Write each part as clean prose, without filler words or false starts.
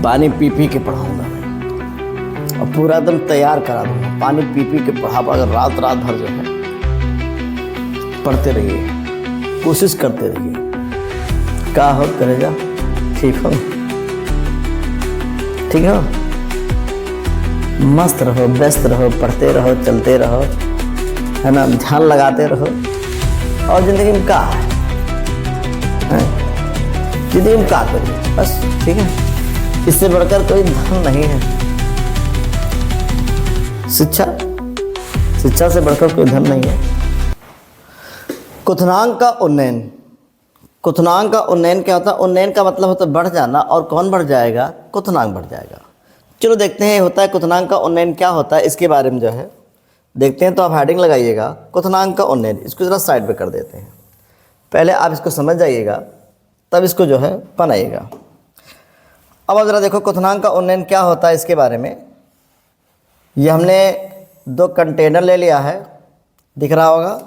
पानी P P के पढ़ाऊँगा मैं, और पूरा एकदम तैयार करा दूँगा। पानी पी पी के पढ़ा पढ़ा रात रात भर जो है पढ़ते रहिए, कोशिश करते रहिए। क्या हो करेगा, ठीक हो, ठीक हो, मस्त रहो, व्यस्त रहो, पढ़ते रहो, चलते रहो, है ना, ध्यान लगाते रहो। और ज़िंदगी में क्या है, ज़िंदगी में क्या करिए बस, ठीक है। इससे बढ़कर कोई धन नहीं है। शिक्षा से बढ़कर कोई धन नहीं है। क्वथनांक का उन्नयन। क्वथनांक का उन्नयन क्या होता है? उन्नयन का मतलब होता है बढ़ जाना, और कौन बढ़ जाएगा? क्वथनांक बढ़ जाएगा। चलो देखते हैं होता है क्वथनांक का उन्नयन क्या होता है, इसके बारे में जो है देखते हैं। तो आप हेडिंग लगाइएगा क्वथनांक का उन्नयन। इसको ज़रा साइड पे कर देते हैं, पहले आप इसको समझ जाइएगा, तब इसको जो है बनाइएगा। अब आप ज़रा देखो क्वथनांक का उन्नयन क्या होता है इसके बारे में। ये हमने 2 कंटेनर ले लिया है, दिख रहा होगा,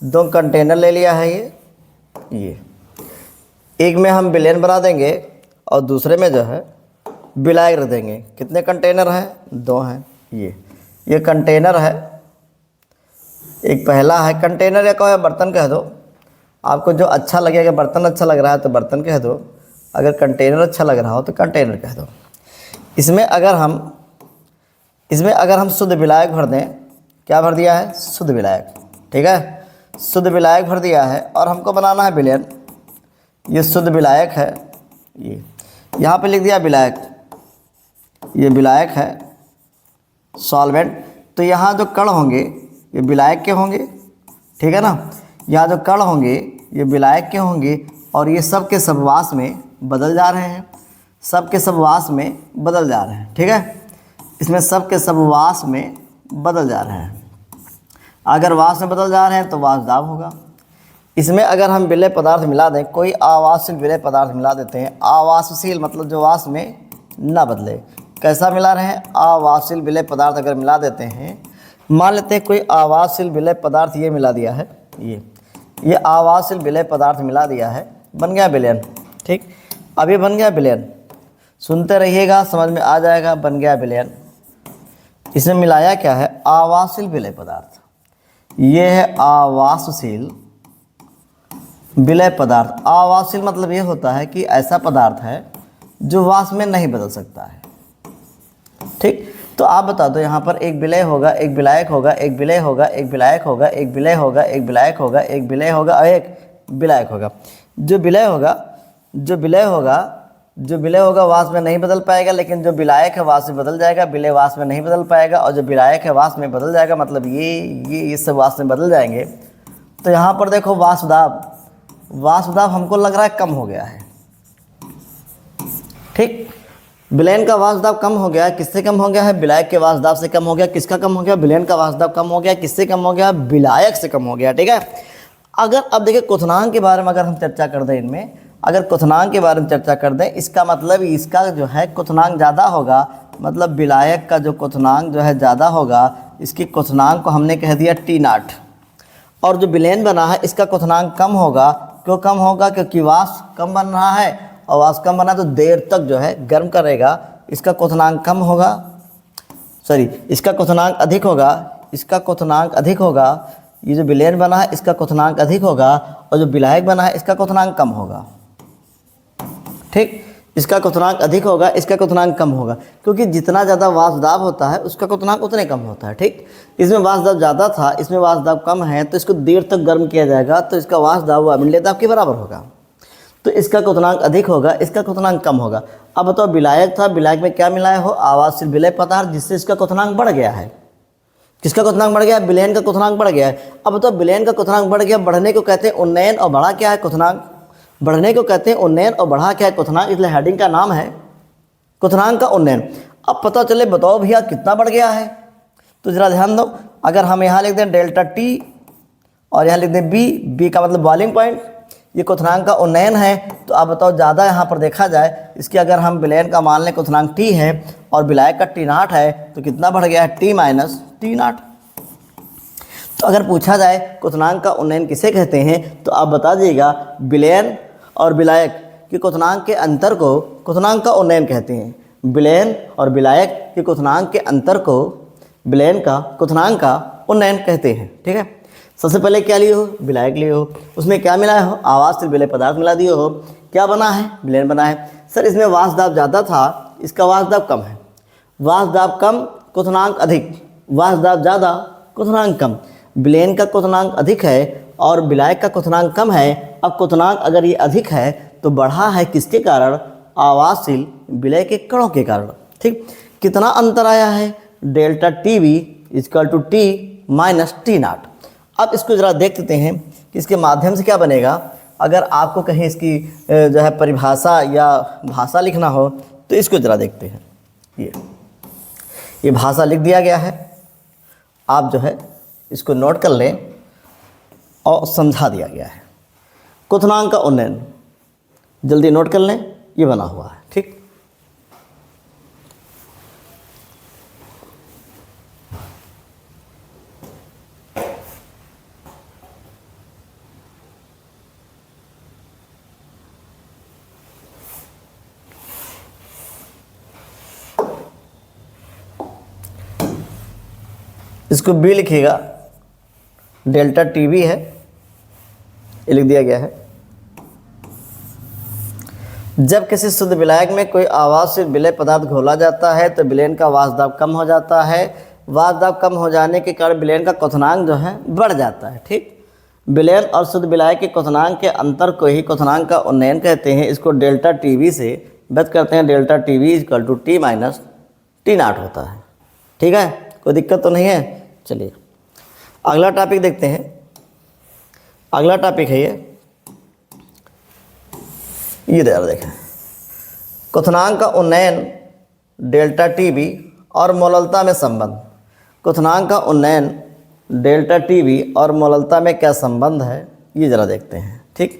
2 कंटेनर ले लिया है। ये एक में हम विलयन बना देंगे और दूसरे में जो है विलायक रख देंगे। कितने कंटेनर हैं? 2 हैं। ये कंटेनर है, एक पहला है कंटेनर, या कहो बर्तन कह दो, आपको जो अच्छा लगेगा। बर्तन अच्छा लग रहा है तो बर्तन कह दो, अगर कंटेनर अच्छा लग रहा हो तो कंटेनर कह दो। इसमें अगर हम शुद्ध विलायक भर दें, क्या भर दिया है? शुद्ध विलायक, ठीक है, शुद्ध विलायक भर दिया है। और हमको बनाना है विलयन। ये शुद्ध विलायक है, ये यहाँ पे लिख दिया विलायक, ये विलायक है सॉल्वेंट। तो यहाँ जो कण होंगे ये विलायक के होंगे, ठीक है ना। यहाँ जो कण होंगे ये विलायक के होंगे, और ये सब के सब वाष्प में बदल जा रहे हैं, सब के सब वाष्प में बदल जा रहे हैं, ठीक है। इसमें सब के सब वाष्प में बदल जा रहे हैं। अगर वाष्प में बदल जा रहे हैं तो वाष्प दाब होगा। इसमें अगर हम विलय पदार्थ मिला दें, कोई आवासशील विलय पदार्थ मिला देते हैं, आवासशील मतलब जो वाष्प में ना बदले। कैसा मिला रहे हैं? आवासशील विलय पदार्थ अगर मिला देते हैं, मान लेते हैं कोई आवासशील विलय पदार्थ ये मिला दिया है, ये आवासशील विलय पदार्थ मिला दिया है, बन गया विलयन, ठीक। अब ये बन गया विलयन, सुनते रहिएगा, समझ में आ जाएगा, बन गया विलयन। इसमें मिलाया क्या है? आवासशील विलय पदार्थ। ये है आवासशील विलय पदार्थ। आवासशील मतलब ये होता है कि ऐसा पदार्थ है जो वाष्प में नहीं बदल सकता है, ठीक। तो आप बता दो, यहाँ पर एक विलय होगा, एक विलायक होगा, एक विलय होगा, एक विलायक होगा, एक विलय होगा, एक विलायक होगा, एक विलय होगा और एक विलायक होगा। जो विलय होगा वाष्प में नहीं बदल पाएगा, लेकिन जो विलायक है वाष्प में बदल जाएगा। विलय वाष्प में नहीं बदल पाएगा, और जो विलायक है वाष्प में बदल जाएगा, मतलब ये सब वाष्प में बदल जाएंगे। तो यहाँ पर देखो वाष्प दाब हमको लग रहा है कम हो गया है, ठीक। विलयन का वाष्प दाब कम हो गया है, किससे कम हो गया है? विलायक के वाष्प दाब से कम हो गया। किसका कम हो गया? विलयन का वाष्प दाब कम हो गया। किससे कम हो गया? विलायक से कम हो गया, ठीक है। अगर अब देखिए क्वथनांक के बारे में अगर हम चर्चा कर दें, इनमें अगर क्वथनांक के बारे में चर्चा कर दें, इसका मतलब इसका जो है क्वथनांक ज़्यादा होगा, मतलब विलायक का जो क्वथनांक जो है ज़्यादा होगा। इसकी क्वथनांक को हमने कह दिया T0। और जो विलयन बना है इसका क्वथनांक कम होगा। क्यों कम होगा? क्योंकि वाष्प कम बन रहा है, और वाष्प कम बना तो देर तक जो है गर्म करेगा, इसका क्वथनांक कम होगा, इसका क्वथनांक अधिक होगा, इसका क्वथनांक अधिक होगा। ये जो विलयन बना है इसका क्वथनांक अधिक होगा, और जो विलायक बना है इसका क्वथनांक कम होगा, ठीक। इसका क्वथनांक अधिक होगा, इसका क्वथनांक कम होगा, क्योंकि जितना ज़्यादा वाष्प दाब होता है उसका क्वथनांक उतने कम होता है, ठीक। इसमें वाष्प दाब ज़्यादा था, इसमें वाष्प दाब कम है, तो इसको देर तक गर्म किया जाएगा, तो इसका वाष्प दाब वायुमंडलीय दाब के बराबर होगा। तो इसका क्वथनांक अधिक होगा, इसका क्वथनांक कम होगा। अब बताओ विलायक था, विलायक में क्या मिलाया हो? आवासशील विलय पदार्थ, जिससे इसका क्वथनांक बढ़ गया है। किसका क्वथनांक बढ़ गया? विलयन का क्वथनांक बढ़ गया है। अब बताओ विलयन का क्वथनांक बढ़ गया, बढ़ने को कहते हैं उन्नयन, और बढ़ा क्या है? क्वथनांक। बढ़ने को कहते हैं उन्नयन, और बढ़ा क्या है? क्वथनांक। इसलिए हेडिंग का नाम है क्वथनांक का उन्नयन। अब पता चले, बताओ भैया कितना बढ़ गया है, तो जरा ध्यान दो। अगर हम यहाँ लिख दें डेल्टा टी और यहाँ लिख दें बी का मतलब बॉइलिंग पॉइंट, ये क्वथनांक का उन्नयन है। तो आप बताओ ज़्यादा यहाँ पर देखा जाए, इसकी अगर हम विलयन का मान लें क्वथनांक T है और विलायक का T0 है, तो कितना बढ़ गया है? T minus T0। तो अगर पूछा जाए क्वथनांक का उन्नयन किसे कहते हैं, तो आप बता दीजिएगा विलयन और विलायक के क्वथनांक के अंतर को क्वथनांक का उन्नयन कहते हैं। विलयन और विलायक के क्वथनांक के अंतर को विलयन का क्वथनांक का उन्नयन कहते हैं। ठीक है, सबसे पहले क्या लिए हो? विलायक लिए हो, उसमें क्या मिलाया हो? आवाज़ से विलय पदार्थ मिला दिए हो, क्या बना है? विलयन बना है। सर इसमें वाष्प दाब ज़्यादा था, इसका वाष्प दाब कम है। वाष्प दाब कम, क्वथनांक अधिक, वाष्प दाब ज़्यादा, क्वथनांक कम। विलयन का क्वथनांक अधिक है और विलायक का क्वथनांक कम है। अब क्वथनांक अगर ये अधिक है तो बढ़ा है किसके कारण? आवाज़शील विलय के कणों के कारण। ठीक, कितना अंतर आया है? Delta T V is equal to T minus T naught. अब इसको ज़रा देख लेते हैं कि इसके माध्यम से क्या बनेगा। अगर आपको कहीं इसकी जो है परिभाषा या भाषा लिखना हो तो इसको ज़रा देखते हैं। ये भाषा लिख दिया गया है, आप जो है इसको नोट कर लें और समझा दिया गया है। क्वथनांक का उन्नयन जल्दी नोट कर लें, ये बना हुआ है। ठीक, इसको बी लिखिएगा, डेल्टा टी वी है, ये लिख दिया गया है। जब किसी शुद्ध विलायक में कोई आवाज़शील विलय पदार्थ घोला जाता है तो विलयन का वाष्प दाब कम हो जाता है। वाष्प दाब कम हो जाने के कारण विलयन का क्वथनांक जो है बढ़ जाता है। ठीक, विलयन और शुद्ध विलायक के क्वथनांक के अंतर को ही क्वथनांक का उन्नयन कहते हैं। इसको डेल्टा टी वी से व्यक्त करते हैं। Delta T V is equal to T minus T naught होता है। ठीक है, कोई दिक्कत तो नहीं है। चलिए अगला टॉपिक देखते हैं। अगला टॉपिक है ये देखें, क्वथनांक का उन्नयन डेल्टा टी वी और मोललता में संबंध। क्वथनांक का उन्नयन डेल्टा टी वी और मोललता में क्या संबंध है, ये ज़रा देखते हैं। ठीक,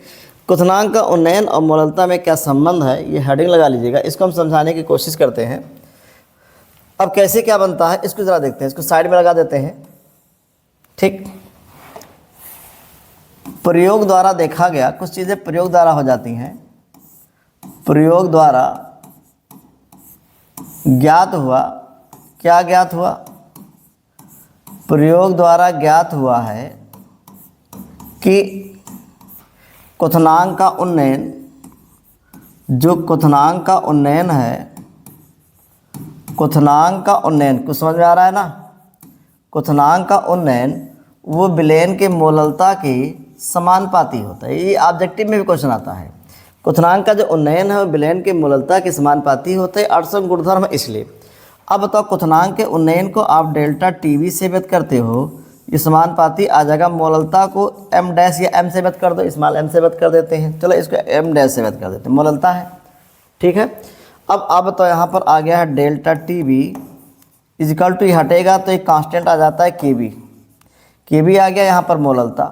क्वथनांक का उन्नयन और मोललता में क्या संबंध है, ये हेडिंग लगा लीजिएगा। इसको हम समझाने की कोशिश करते हैं। अब कैसे क्या बनता है इसको ज़रा देखते हैं। इसको साइड में लगा देते हैं। ठीक, प्रयोग द्वारा देखा गया, कुछ चीज़ें प्रयोग द्वारा हो जाती हैं। प्रयोग द्वारा ज्ञात हुआ, क्या ज्ञात हुआ? प्रयोग द्वारा ज्ञात हुआ है कि क्वथनांक का उन्नयन, जो क्वथनांक का उन्नयन है, क्वथनांक का उन्नयन कुछ समझ में आ रहा है ना? क्वथनांक का उन्नयन वो विलयन के मोललता के समानुपाती होता है। ये ऑब्जेक्टिव में भी क्वेश्चन आता है। क्वथनांक का जो उन्नयन है वो विलयन के मोललता के समानुपाती होता है। अड़सम गुणधर्म इसलिए। अब बताओ, क्वथनांक के उन्नयन को आप डेल्टा टी वी से व्यक्त करते हो, ये समानुपाती आ जाएगा। मोललता को एम डैश या एम से व्यक्त कर दो, स्मॉल एम से व्यक्त कर देते हैं। चलो इसको एम डैश से व्यक्त कर देते हैं, मोललता है। ठीक है, अब आप बताओ, यहाँ पर आ गया है delta T V equal to, हटेगा तो एक कांस्टेंट आ जाता है के बी। के बी आ गया यहाँ पर मोललता।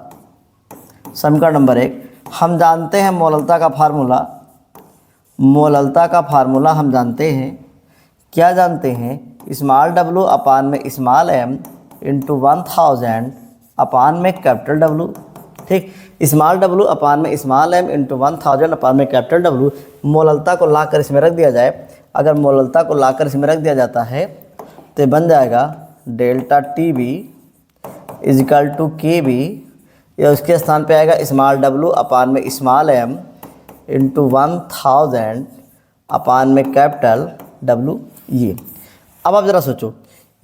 समीकरण नंबर 1 हम जानते हैं मोललता का फार्मूला। मोललता का फार्मूला हम जानते हैं, क्या जानते हैं? स्मॉल डब्लू अपान में स्मॉल एम इंटू 1000 अपान में कैपिटल डब्लू। ठीक, स्मॉल डब्लू अपान में स्मॉल एम इंटू 1000 अपान में कैपिटल डब्लू। मोललता को लाकर इसमें रख दिया जाए। अगर मोललता को लाकर इसमें रख दिया जाता है तो बन जाएगा delta T B is equal to K B, या उसके स्थान पे आएगा स्मॉल डब्लू अपान में स्मॉल एम इंटू 1000 अपान में कैपिटल डब्लू। ये अब आप ज़रा सोचो,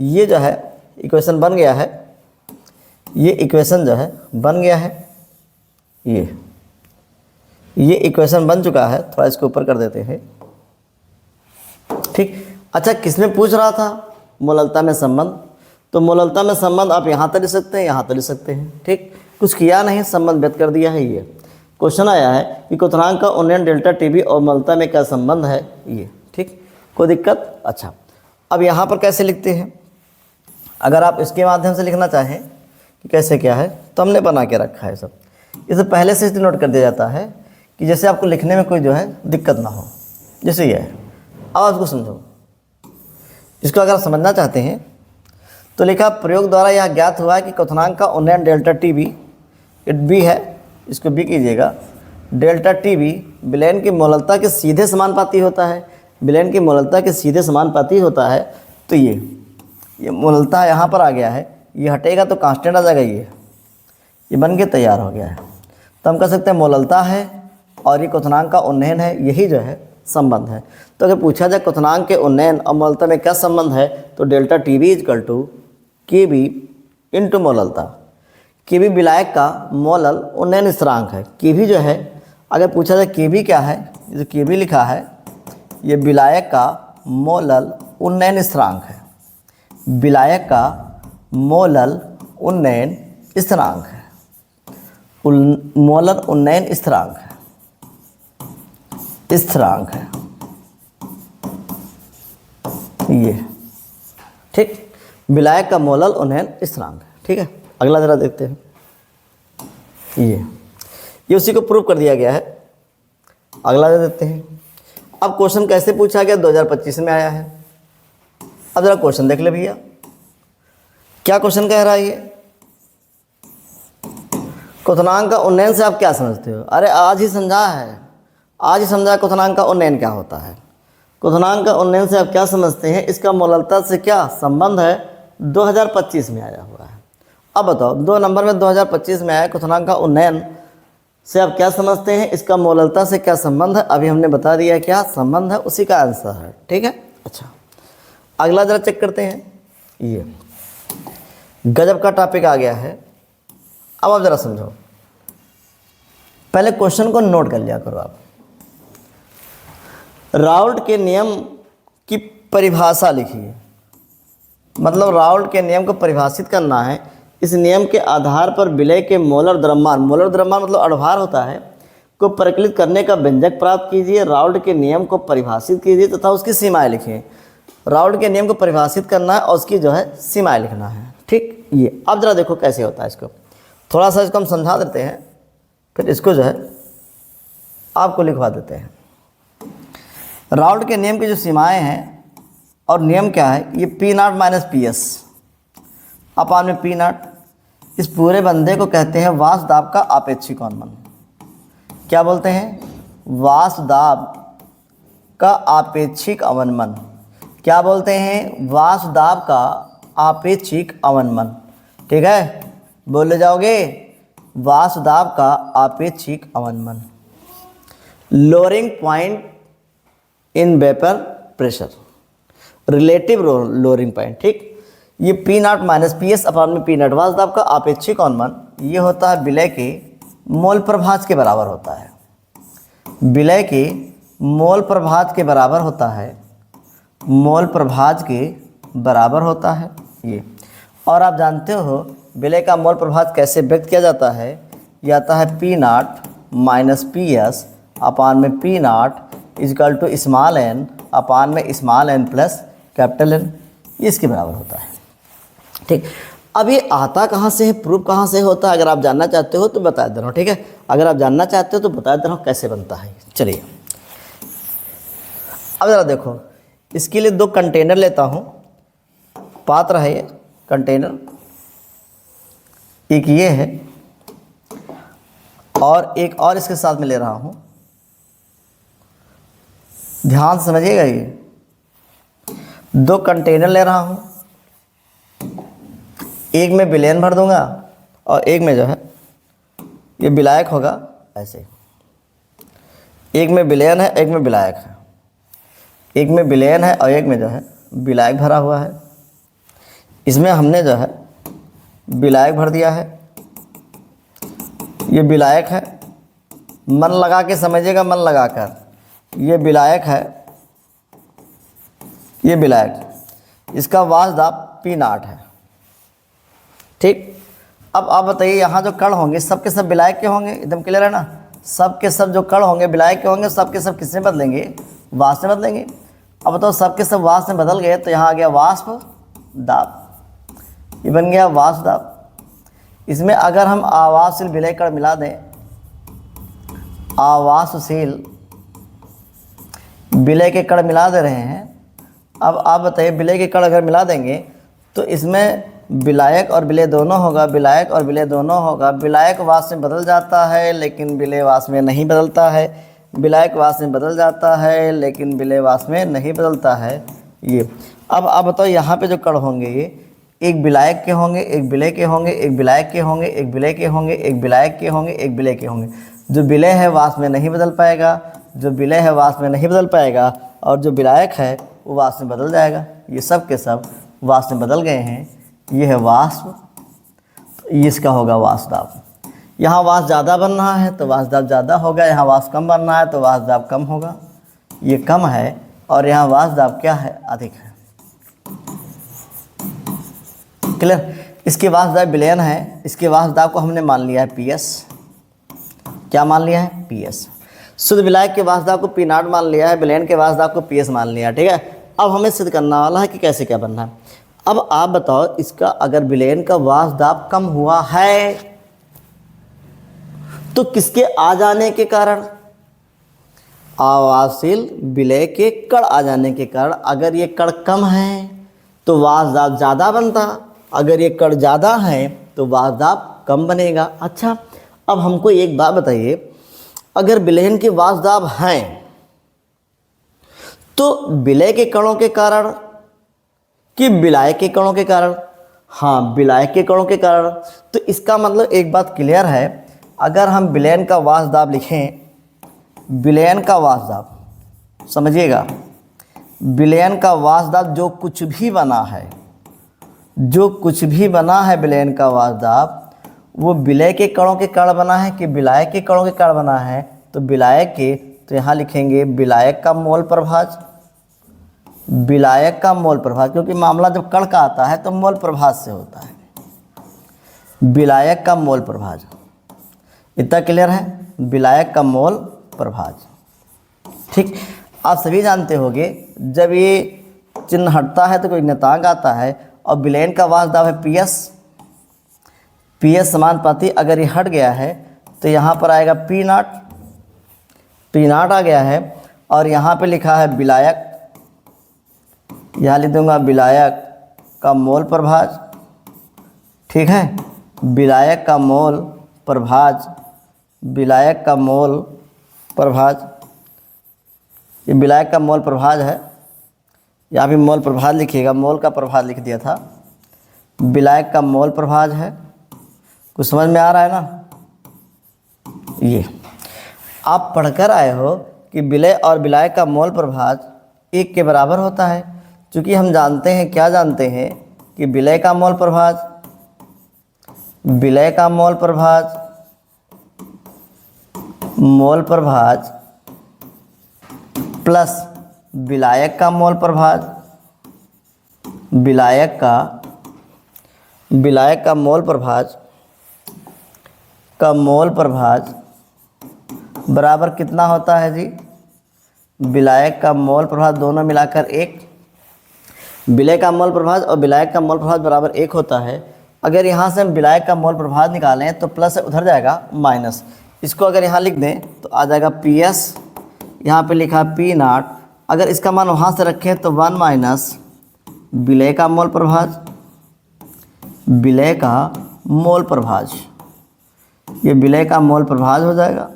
ये जो है इक्वेशन बन गया है। ये इक्वेशन जो है बन गया है। ये इक्वेशन बन चुका है। थोड़ा इसको ऊपर कर देते हैं। ठीक, अच्छा किसमें पूछ रहा था? मोललता में संबंध। तो मोललता में संबंध आप यहाँ तक लिख सकते हैं, यहाँ तक लिख सकते हैं। ठीक, कुछ किया नहीं, संबंध व्यक्त कर दिया है। ये क्वेश्चन आया है कि क्वथनांक का उन्नयन डेल्टा टी बी और मोललता में क्या संबंध है। ये ठीक, कोई दिक्कत? अच्छा, अब यहाँ पर कैसे लिखते हैं? अगर आप इसके माध्यम से लिखना चाहें कि कैसे क्या है, तो हमने बना के रखा है सब। इसे पहले से नोट कर दिया जाता है कि जैसे आपको लिखने में कोई जो है दिक्कत ना हो। जैसे ये है, अब इसको समझो। इसको अगर समझना चाहते हैं तो लिखा प्रयोग द्वारा यह ज्ञात हुआ है कि क्वथनांक का उन्नयन डेल्टा टी बी, इट बी है, इसको बी कीजिएगा। डेल्टा टी बी विलयन की मोललता के सीधे समानुपाती होता है, विलयन की मोललता के सीधे समानुपाती होता है, तो ये मोललता यहाँ पर आ गया है, ये हटेगा तो कांस्टेंट आ जाएगा, ये बन के तैयार हो गया है। तो हम कह सकते हैं मोललता है और ये क्वथनांक का उन्नयन है, यही जो है संबंध है। तो अगर पूछा जाए क्वथनांक के उन्नयन और मोललता में क्या संबंध है, तो delta T B equal to K B into मोललता। के बी विलायक का मोलल उन्नयन स्थिरांक है। के बी जो है, अगर पूछा जाए के बी क्या है, जो के बी लिखा है ये विलायक का मोलल उन्नयन स्थिरांक है, विलायक का मोलल उन्नयन स्थिरांक है, मोलर उन्नयन स्थिरांक है, स्थिरांक है ये, ठीक। विलायक का मोलल उन्नयन स्थिरांक है, ठीक है। अगला जरा देखते हैं, ये उसी को प्रूव कर दिया गया है। अगला जरा देखते हैं। अब क्वेश्चन कैसे पूछा गया, 2025 में आया है। अब जरा क्वेश्चन देख ले भैया, क्या क्वेश्चन कह रहा है ये, क्वथनांक का उन्नयन से आप क्या समझते हो? अरे आज ही समझा है, आज ही समझा क्वथनांक का उन्नयन क्या होता है। क्वथनांक का उन्नयन से आप क्या समझते हैं, इसका मोललता से क्या संबंध है, 2025 में आया हुआ है। अब बताओ 2 नंबर में 2025 में आया, क्वथनांक का उन्नयन से आप क्या समझते हैं, इसका मोललता से क्या संबंध है, अभी हमने बता दिया क्या संबंध है, उसी का आंसर है, ठीक है। अच्छा, अगला जरा चेक करते हैं। ये गजब का टॉपिक आ गया है। अब आप जरा समझो, पहले क्वेश्चन को नोट कर लिया करो आप। राउल्ट के नियम की परिभाषा लिखिए, मतलब राउल्ट के नियम को परिभाषित करना है। इस नियम के आधार पर विलय के मोलर द्रव्यमान मतलब अणुभार होता है, को परिकलित करने का व्यंजक प्राप्त कीजिए। राउल्ट के नियम को परिभाषित कीजिए तथा उसकी सीमाएं लिखिए। राउल्ट के नियम को परिभाषित करना है और उसकी जो है सीमाएं लिखना है, ठीक। ये अब जरा देखो कैसे होता है, इसको थोड़ा सा इसको हम समझा देते हैं, फिर इसको जो है आपको लिखवा देते हैं। राउल्ट के नियम की जो सीमाएं हैं और नियम क्या है, ये P naught minus P S upon में पी नॉट, इस पूरे बंदे को कहते हैं वाष्प दाब का आपेक्षिक अवनमन। क्या बोलते हैं, वाष्प दाब का आपेक्षिक अवनमन। क्या बोलते हैं, वाष्प दाब का आपेक्षिक अवनमन, ठीक है। बोले जाओगे, वाष्प दाब का आपेक्षिक अवनमन। Lowering point in vapour pressure, relative lowering point, ठीक। ये P naught minus P S upon में पी नॉट, वाष्प दाब का आपेक्षिक अवनमन ये होता है विलय के मोल प्रभाज के बराबर होता है, विलय के मोल प्रभाज के बराबर होता है, मोल प्रभाज के बराबर होता है ये। और आप जानते हो विलय का मोल प्रभाज कैसे व्यक्त किया जाता है, ये आता है P naught minus P S upon में P naught is equal to small N upon में small N plus capital N, ये इसके बराबर होता है, ठीक। अब ये आता कहाँ से है, प्रूफ कहाँ से होता है, अगर आप जानना चाहते हो तो बता दे रहा हूँ, ठीक है। अगर आप जानना चाहते हो तो बता दे रहा हूँ कैसे बनता है। चलिए अब ज़रा देखो, इसके लिए 2 कंटेनर लेता हूँ, पात्र है ये कंटेनर, एक ये है और एक और इसके साथ में ले रहा हूँ। ध्यान से समझिएगा, ये 2 कंटेनर ले रहा हूँ, एक में विलयन भर दूंगा और एक में जो है ये विलायक होगा ऐसे। एक में विलयन है, एक में विलायक है, एक में विलयन है और एक में जो है विलायक भरा हुआ है। इसमें हमने जो है विलायक भर दिया है, ये विलायक है, मन लगा के समझिएगा, मन लगा कर, ये विलायक है, ये विलायक, इसका वाष्प दाब पी नॉट है, ठीक। अब आप बताइए, यहाँ जो कण होंगे सब के सब विलायक के होंगे, एकदम क्लियर है ना। सब के सब जो कण होंगे विलायक के होंगे, सब के सब किसमें बदलेंगे, वाष्प में बदलेंगे। अब बताओ सब के सब वाष्प में बदल गए तो यहाँ आ गया वाष्प दाब, ये बन गया वाष्प दाब। इसमें अगर हम आवासशील विलय कण मिला दें, आवासशील विलय के कण मिला दे रहे हैं, अब आप बताइए विलय के कण अगर मिला देंगे तो इसमें विलायक और विलय दोनों होगा, विलायक और विलय दोनों होगा। विलायक वाष्प में बदल जाता है लेकिन विलय वाष्प में नहीं बदलता है। विलायक वाष्प में बदल जाता है लेकिन विलेय वाष्प में नहीं बदलता है। ये अब आप बताओ यहाँ पे जो कण होंगे ये एक विलायक के होंगे, एक विलेय के होंगे, एक विलायक के होंगे, एक विलेय के होंगे, एक विलायक के होंगे, एक विलेय के होंगे। जो विलेय है वाष्प में नहीं बदल पाएगा, जो विलेय है वाष्प में नहीं बदल पाएगा, और जो विलायक है वो वाष्प में बदल जाएगा। ये सब के सब वाष्प में बदल गए हैं। ये है वाष्प, तो ये इसका होगा वाष्प दाब। यहाँ वाष्प ज़्यादा बन रहा है तो वाष्प दाब ज़्यादा होगा, यहाँ वाष्प कम बन रहा है तो वाष्प दाब कम होगा। ये कम है और यहाँ वाष्प दाब क्या है, अधिक है। क्लियर। इसके वाष्प दाब विलयन है, इसके वाष्प दाब को हमने मान लिया है PS। क्या मान लिया है, PS। शुद्ध विलायक के वाष्प दाब को P0 मान लिया है, विलयन के वाष्प दाब को PS मान लिया, ठीक है। अब हमें सिद्ध करना वाला है कि कैसे क्या बनना है। अब आप बताओ, इसका अगर विलयन का वाष्प दाब कम हुआ है तो किसके आ जाने के कारण, आवासील विलेय के कण आ जाने के कारण। अगर ये कण कम है तो वाष्प दाब ज़्यादा बनता, अगर ये कण ज़्यादा है तो वाष्प दाब कम बनेगा। अच्छा, अब हमको एक बात बताइए, अगर विलयन के वाष्प दाब हैं तो विलेय के कणों के कारण कि विलायक के कणों के कारण? हाँ, विलायक के कणों के कारण। तो इसका मतलब एक बात क्लियर है, अगर हम विलयन का वाष्प दाब लिखें, विलयन का वाष्प दाब समझिएगा, विलयन का वाष्प दाब जो कुछ भी बना है, जो कुछ भी बना है विलयन का वाष्प दाब, वो विलेय के कणों के कारण बना है कि विलायक के कणों के कारण बना है? तो विलायक के, तो यहाँ लिखेंगे विलायक का मोल प्रभाज, विलायक का मोल प्रभाज, क्योंकि मामला जब कण का आता है तो मोल प्रभाज से होता है। विलायक का मोल प्रभाज, इतना क्लियर है, विलायक का मोल प्रभाज। ठीक, आप सभी जानते होंगे जब ये चिन्ह हटता है तो कोई नियतांक आता है, और विलयन का वाष्प दाब है PS, PS समानुपाती। अगर ये हट गया है तो यहाँ पर आएगा P0, P0 आ गया है, और यहाँ पे लिखा है विलायक, यहाँ लिख दूंगा विलायक का मोल प्रभाज। ठीक है, विलायक का मोल प्रभाज, विलायक का मोल प्रभाज, ये विलायक का मोल प्रभाज है, यहाँ भी मोल प्रभाज लिखिएगा, मोल का प्रभाज लिख दिया था, विलायक का मोल प्रभाज है। कुछ समझ में आ रहा है ना? ये आप पढ़कर आए हो कि विलेय और विलायक का मोल प्रभाज एक के बराबर होता है, क्योंकि हम जानते हैं, क्या जानते हैं कि विलेय का मोल प्रभाज, विलेय का मोल प्रभाज, मोल प्रभाज प्लस विलायक का मोल प्रभाज, विलायक का मोल प्रभाज का मोल प्रभाज बराबर कितना होता है जी? विलायक का मोल प्रभाज दोनों मिलाकर 1, विलेय का मोल प्रभाज और विलायक का मोल प्रभाज बराबर 1 होता है। अगर यहाँ से हम विलायक का मोल प्रभाज निकालें तो प्लस उधर जाएगा माइनस, इसको अगर यहाँ लिख दें तो आ जाएगा PS, यहाँ पे लिखा P0। अगर इसका मान वहाँ से रखें तो 1 माइनस विलेय का मोल प्रभाज, विलेय का मोल प्रभाज, ये विलेय का मोल प्रभाज हो जाएगा।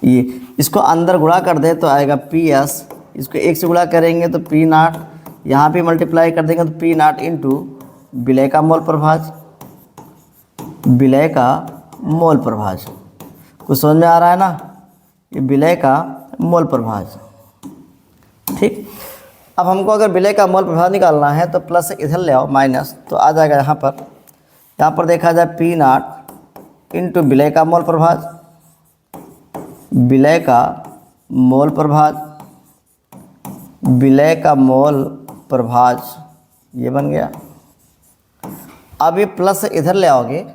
ये इसको अंदर गुणा कर दे तो आएगा PS, इसको 1 से गुणा करेंगे तो P0, यहाँ पे मल्टीप्लाई कर देंगे तो P0 इंटू विलेय का मोल प्रभाज, विलेय का मोल प्रभाज। कुछ समझ में आ रहा है ना? ये विलेय का मोल प्रभाज। ठीक, अब हमको अगर विलेय का मोल प्रभाज निकालना है तो प्लस से इधर ले आओ माइनस, तो आ जाएगा यहाँ पर देखा जाए P0 इंटू विलेय का मोल प्रभाज, विलेय का मोल प्रभाज, विलेय का मोल प्रभाज, ये बन गया। अब ये प्लस से इधर ले आओगे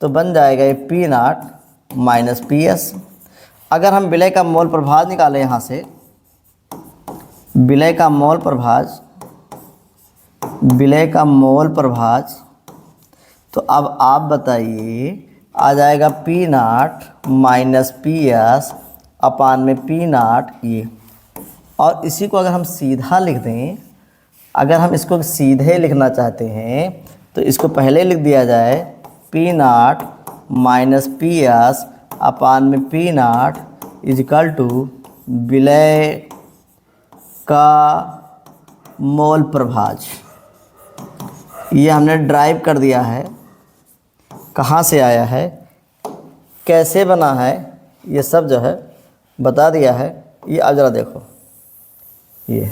तो बन जाएगा ये P0 माइनस PS। अगर हम विलेय का मोल प्रभाज निकालें यहाँ से, विलेय का मोल प्रभाज, विलेय का मोल प्रभाज, तो अब आप बताइए आ जाएगा P0 माइनस PS अपान में P0 ये। और इसी को अगर हम सीधा लिख दें, अगर हम इसको सीधे लिखना चाहते हैं तो इसको पहले लिख दिया जाए P0 माइनस PS अपान में P0 इज इक्वल टू विलय का मोल प्रभाज। ये हमने ड्राइव कर दिया है, कहाँ से आया है, कैसे बना है, ये सब जो है बता दिया है। ये अब जरा देखो, ये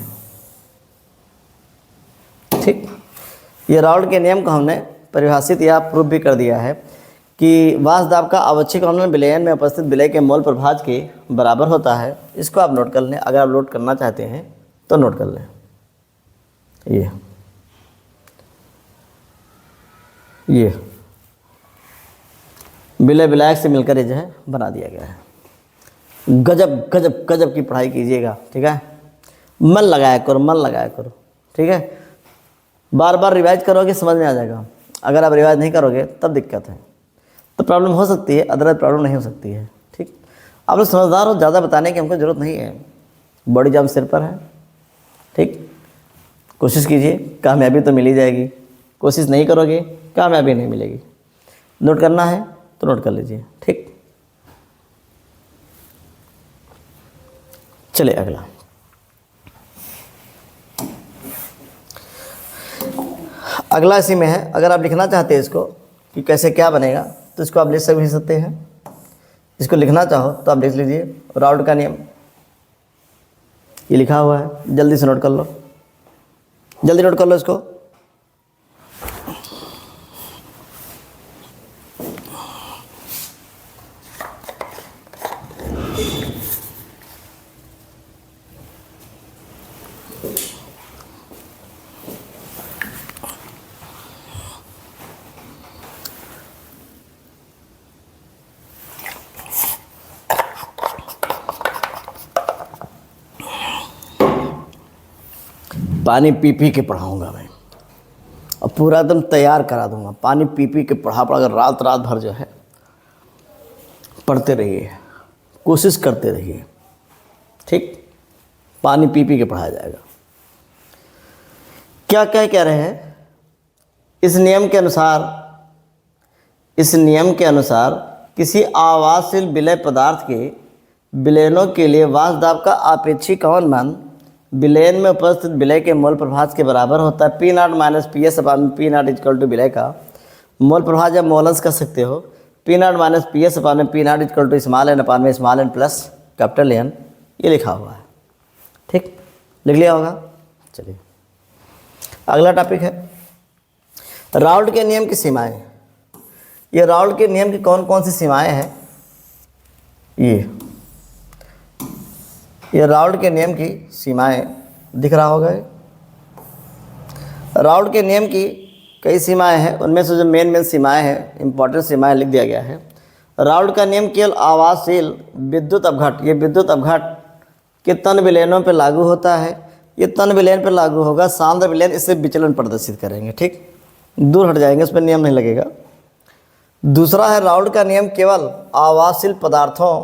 ठीक, ये राउल्ट के नियम को हमने परिभाषित या प्रूफ भी कर दिया है कि वाष्प दाब का आवश्यक अवमंदन विलयन में उपस्थित विलय के मोल प्रभाज के बराबर होता है। इसको आप नोट कर लें, अगर आप नोट करना चाहते हैं तो नोट कर लें। ये विलय विलायक से मिलकर ये जो है बना दिया गया है। गजब गजब गजब की पढ़ाई कीजिएगा, ठीक है। मन लगाया करो, मन लगाया करो, ठीक है। बार बार रिवाइज करोगे समझ में आ जाएगा। अगर आप रिवाइज नहीं करोगे तब दिक्कत है, तो प्रॉब्लम हो सकती है, अदरवाइज प्रॉब्लम नहीं हो सकती है, ठीक। आप लोग समझदार हो, ज़्यादा बताने की हमको ज़रूरत नहीं है, बड़ी एग्जाम सिर पर है, ठीक। कोशिश कीजिए, कामयाबी तो मिल ही जाएगी। कोशिश नहीं करोगे कामयाबी नहीं मिलेगी। नोट करना है तो नोट कर लीजिए, ठीक। चलिए अगला, अगला इसी में है। अगर आप लिखना चाहते हैं इसको कि कैसे क्या बनेगा तो इसको आप लिख सकते हैं। इसको लिखना चाहो तो आप लिख लीजिए, राउल्ट का नियम ये लिखा हुआ है, जल्दी से नोट कर लो, जल्दी नोट कर लो इसको। पानी पी पी के पढ़ाऊँगा मैं, और पूरा एकदम तैयार करा दूँगा। पानी पी पी के पढ़ा कर रात रात भर जो है पढ़ते रहिए, कोशिश करते रहिए, ठीक। पानी पी पी के पढ़ाया जाएगा। क्या क्या कह रहे हैं, इस नियम के अनुसार किसी आवासशील विलय पदार्थ के विलयनों के लिए वाष्प दाब का आपेक्षिक अवमंदन विलयन में उपस्थित विलय के मोल प्रभाज के बराबर होता है। P naught minus P S upon P naught equal to विलय का मोल प्रभाज या मोलंस कर सकते हो। P naught minus P S upon में P naught equal to small N upon में small N plus capital N, ये लिखा हुआ है, ठीक, लिख लिया होगा। चलिए अगला टॉपिक है राउल्ट के नियम की सीमाएं। ये राउल्ट के नियम की कौन कौन सी सीमाएं हैं, ये राउल्ट के नियम की सीमाएं दिख रहा होगा। राउल्ट के नियम की कई सीमाएं हैं, उनमें से जो मेन सीमाएं हैं, इंपॉर्टेंट सीमाएं लिख दिया गया है। राउल्ट का नियम केवल आवासशील विद्युत अपघट, ये विद्युत अपघट के तन विलयनों पर लागू होता है। ये तन विलयन पर लागू होगा, सांद्र विलयन इससे विचलन प्रदर्शित करेंगे, ठीक, दूर हट जाएंगे, उस पर नियम नहीं लगेगा। दूसरा है राउल्ट का नियम केवल आवासशील पदार्थों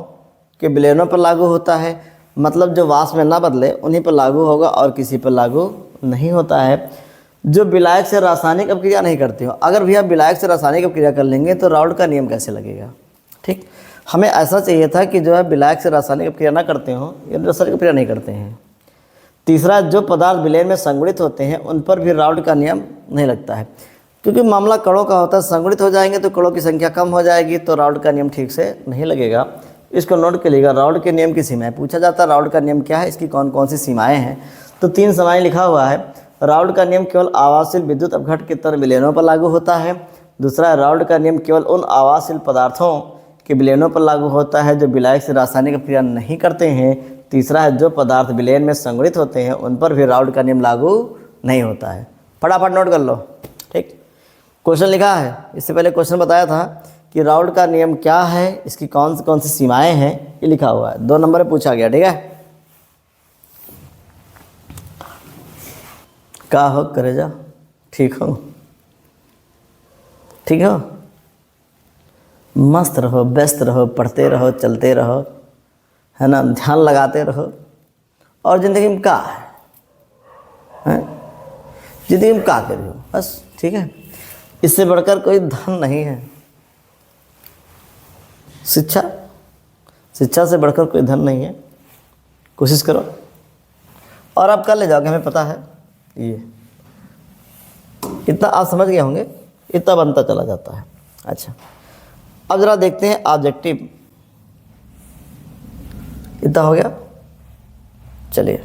के विलयनों पर लागू होता है, मतलब जो वाष्प में ना बदले उन्हीं पर लागू होगा और किसी पर लागू नहीं होता है। जो विलायक से रासायनिक अपक्रिया नहीं करते हो, अगर भी आप विलायक से रासायनिक अपक्रिया कर लेंगे तो राउल्ट का नियम कैसे लगेगा, ठीक। हमें ऐसा चाहिए था कि जो है विलायक से रासायनिक अपक्रिया ना करते हो या रासायनिक अपक्रिया नहीं करते हैं। तीसरा, जो पदार्थ विलयन में संगुणित होते हैं उन पर भी राउल्ट का नियम नहीं लगता है, क्योंकि मामला कणों का होता है। संगुणित हो जाएंगे तो कणों की संख्या कम हो जाएगी, तो राउल्ट का नियम ठीक से नहीं लगेगा। इसको नोट करिएगा, राउल्ट के नियम की सीमाएं पूछा जाता है। राउल्ट का नियम क्या है, इसकी कौन कौन सी सीमाएं हैं, तो 3 सीमाएं लिखा हुआ है। राउल्ट का नियम केवल आवासशील विद्युत अपघट के तन विलयनों पर लागू होता है। दूसरा है राउल्ट का नियम केवल उन आवासशील पदार्थों के विलयनों पर लागू होता है जो विलायक से रासायनिक अपक्रिया नहीं करते हैं। तीसरा है जो पदार्थ विलयन में संगुणित होते हैं उन पर भी राउल्ट का नियम लागू नहीं होता है। फटाफट नोट कर लो, ठीक। क्वेश्चन लिखा है, इससे पहले क्वेश्चन बताया था कि राउल्ट का नियम क्या है, इसकी कौन सी सीमाएं हैं, ये लिखा हुआ है। 2 नंबर पे पूछा गया, ठीक है। का हो करेजा, ठीक हो, ठीक हो, मस्त रहो, व्यस्त रहो, पढ़ते रहो, चलते रहो, है ना, ध्यान लगाते रहो। और ज़िंदगी में का है, ज़िंदगी में का करी हो, बस, ठीक है। इससे बढ़कर कोई धन नहीं है। शिक्षा शिक्षा से बढ़कर कोई धन नहीं है, कोशिश करो और आप कर ले जाओगे, हमें पता है। ये इतना आप समझ गए होंगे, इतना बनता चला जाता है। अच्छा, अब ज़रा देखते हैं ऑब्जेक्टिव। इतना हो गया, चलिए।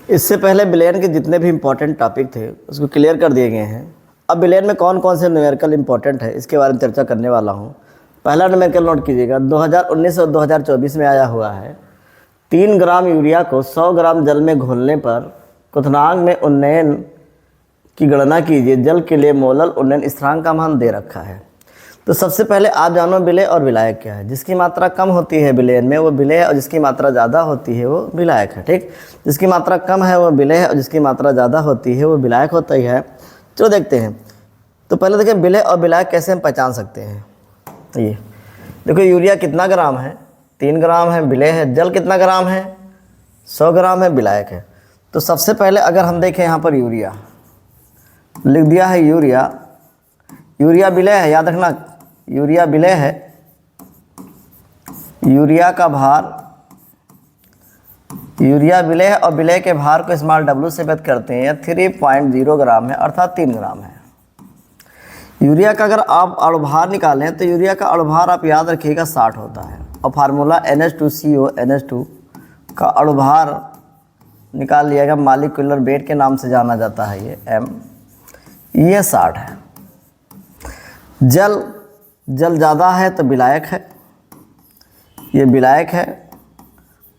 इससे पहले बिलियन के जितने भी इंपॉर्टेंट टॉपिक थे उसको क्लियर कर दिए गए हैं। अब बिलियन में कौन कौन से न्यूमेरिकल इंपॉर्टेंट है इसके बारे में चर्चा करने वाला हूँ। पहला न्यूमेरिकल नोट कीजिएगा, 2019 और 2024 में आया हुआ है। 3 ग्राम यूरिया को 100 ग्राम जल में घोलने पर क्वथनांक में उन्नयन की गणना कीजिए। जल के लिए मोलल उन्नयन स्थिरांक का मान दे रखा है। तो सबसे पहले आप जानो विलेय और विलायक क्या है। जिसकी मात्रा कम होती है विलयन में वो विलेय है, और जिसकी मात्रा ज़्यादा होती है वो विलायक है। ठीक, जिसकी मात्रा कम है वो विलेय है और जिसकी मात्रा ज़्यादा होती है वो विलायक होता ही है। चलो देखते हैं। तो पहले देखिए विलेय और विलायक कैसे हम पहचान सकते हैं। ये देखो, यूरिया कितना ग्राम है, 3 ग्राम है, विलेय है। जल कितना ग्राम है, 100 ग्राम है, विलायक है। तो सबसे पहले अगर हम देखें यहाँ पर यूरिया लिख दिया है, यूरिया विलेय है, याद रखना यूरिया विलेय है। यूरिया का भार, यूरिया विलेय है और विलेय के भार को स्मॉल w से व्यक्त करते हैं। 3.0 ग्राम है, अर्थात 3 ग्राम है। यूरिया का अगर आप अणुभार निकालें तो यूरिया का अणुभार आप याद रखिएगा 60 होता है। और फार्मूला NH2CO NH2 का अणुभार निकाल लिएगा, मॉलिक्यूलर वेट के नाम से जाना जाता है ये m, ये 60 है। जल ज़्यादा है तो विलायक है, ये विलायक है।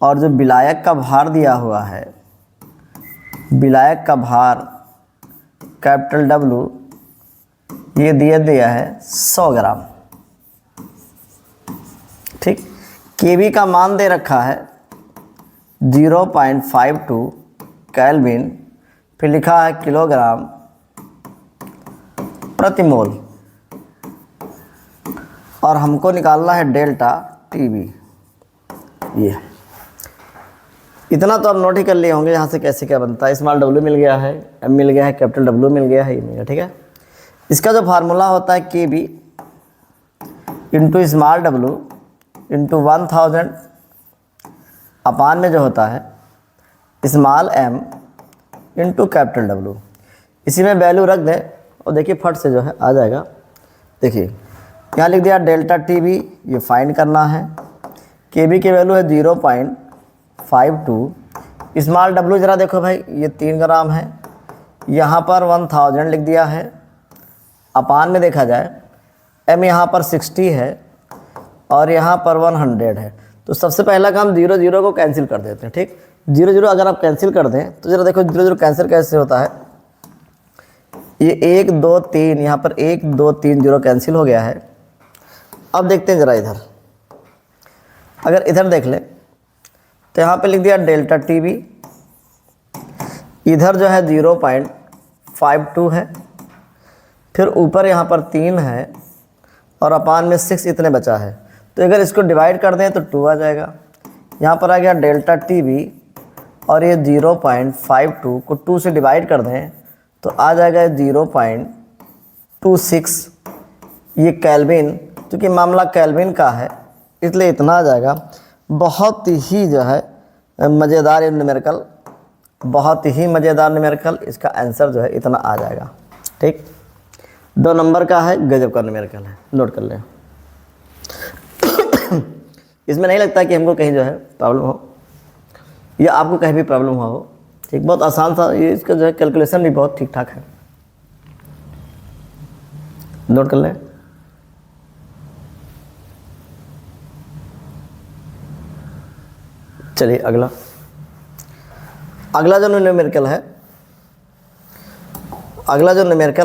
और जो विलायक का भार दिया हुआ है, विलायक का भार कैपिटल W, ये दिया है 100 ग्राम। ठीक, केवी का मान दे रखा है 0.52 केल्विन, फिर लिखा है किलोग्राम प्रति मोल, और हमको निकालना है डेल्टा टीवी। ये इतना तो आप नोट ही कर लिए होंगे यहाँ से कैसे क्या बनता है। स्मॉल w मिल गया है, m मिल गया है, कैपिटल W मिल गया है, ये मिल गया। ठीक है, इसका जो फार्मूला होता है kb into small w into 1000 अपान में जो होता है small m into capital W। इसी में वैल्यू रख दें और देखिए फट से जो है आ जाएगा। देखिए यहाँ लिख दिया डेल्टा टीवी, ये फाइंड करना है। केबी की वैल्यू है 0.52। स्मॉल w ज़रा देखो भाई, ये 3 ग्राम है, यहाँ पर 1000 लिख दिया है। अपान में देखा जाए m यहाँ पर 60 है और यहाँ पर 100 है। तो सबसे पहला काम 0 को कैंसिल कर देते हैं। ठीक, 0 अगर आप कैंसिल कर दें तो ज़रा देखो 0 कैंसिल कैसे होता है। ये 1 2 3, यहाँ पर 1 2 3 0 कैंसिल हो गया है। अब देखते हैं ज़रा इधर, अगर इधर देख लें तो यहाँ पे लिख दिया डेल्टा टीवी, इधर जो है 0.52 है, फिर ऊपर यहाँ पर 3 है और अपान में 6 इतने बचा है। तो अगर इसको डिवाइड कर दें तो 2 आ जाएगा। यहाँ पर आ गया डेल्टा टीवी और ये 0.52 को 2 से डिवाइड कर दें तो आ जाएगा 0.26। ये केल्विन, क्योंकि मामला केल्विन का है इसलिए इतना आ जाएगा। बहुत ही जो है मज़ेदार न्यूमेरिकल, बहुत ही मज़ेदार न्यूमेरिकल। इसका आंसर जो है इतना आ जाएगा। ठीक, 2 नंबर का है, गजब का न्यूमेरिकल है, नोट कर लें। इसमें नहीं लगता कि हमको कहीं जो है प्रॉब्लम हो या आपको कहीं भी प्रॉब्लम हुआ हो। ठीक, बहुत आसान था ये, इसका जो है कैलकुलेशन भी बहुत ठीक ठाक है, नोट कर लें। चलिए अगला जो न्यूमेरिकल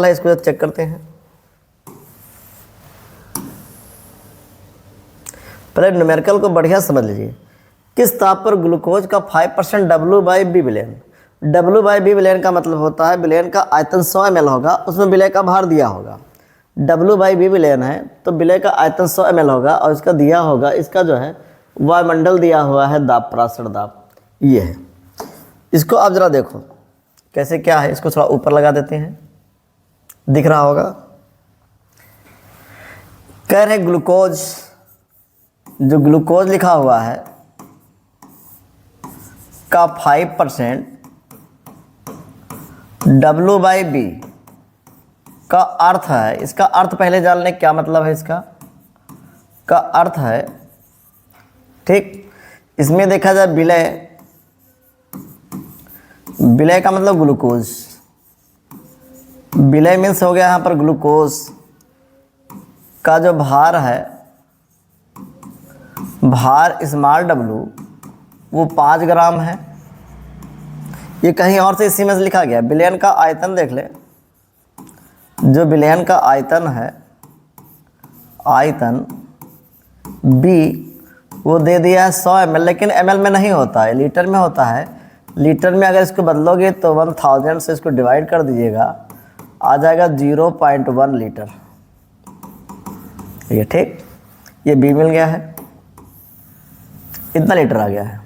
है, इसको चेक करते हैं। पहले न्यूमेरिकल को बढ़िया समझ लीजिए। किस ताप पर ग्लूकोज का 5% W/B विलयन। W/B विलयन का मतलब होता है विलयन का आयतन 100 ml होगा, उसमें विलय का भार दिया होगा। W/B विलयन है तो विलय का आयतन 100 ml होगा और इसका दिया होगा, इसका जो है वायुमंडल दिया हुआ है दाब, परासर दाब ये है। इसको आप जरा देखो कैसे क्या है, इसको थोड़ा ऊपर लगा देते हैं, दिख रहा होगा। कह रहे ग्लूकोज, जो ग्लूकोज लिखा हुआ है का 5% W/B का अर्थ है, इसका अर्थ पहले जान लें क्या मतलब है। इसका का अर्थ है, ठीक, इसमें देखा जाए विलय, विलय का मतलब ग्लूकोज, विलय मीन्स हो गया यहाँ पर ग्लूकोज का जो भार है, भार स्मॉल w वो 5 ग्राम है। ये कहीं और से इसी में से लिखा गया। विलयन का आयतन देख ले, जो विलयन का आयतन है, आयतन B वो दे दिया है 100 ml, लेकिन ml में नहीं होता है, लीटर में होता है। लीटर में अगर इसको बदलोगे तो 1000 से इसको डिवाइड कर दीजिएगा, आ जाएगा 0.1 लीटर। ये ठीक, ये B मिल गया है, इतना लीटर आ गया है।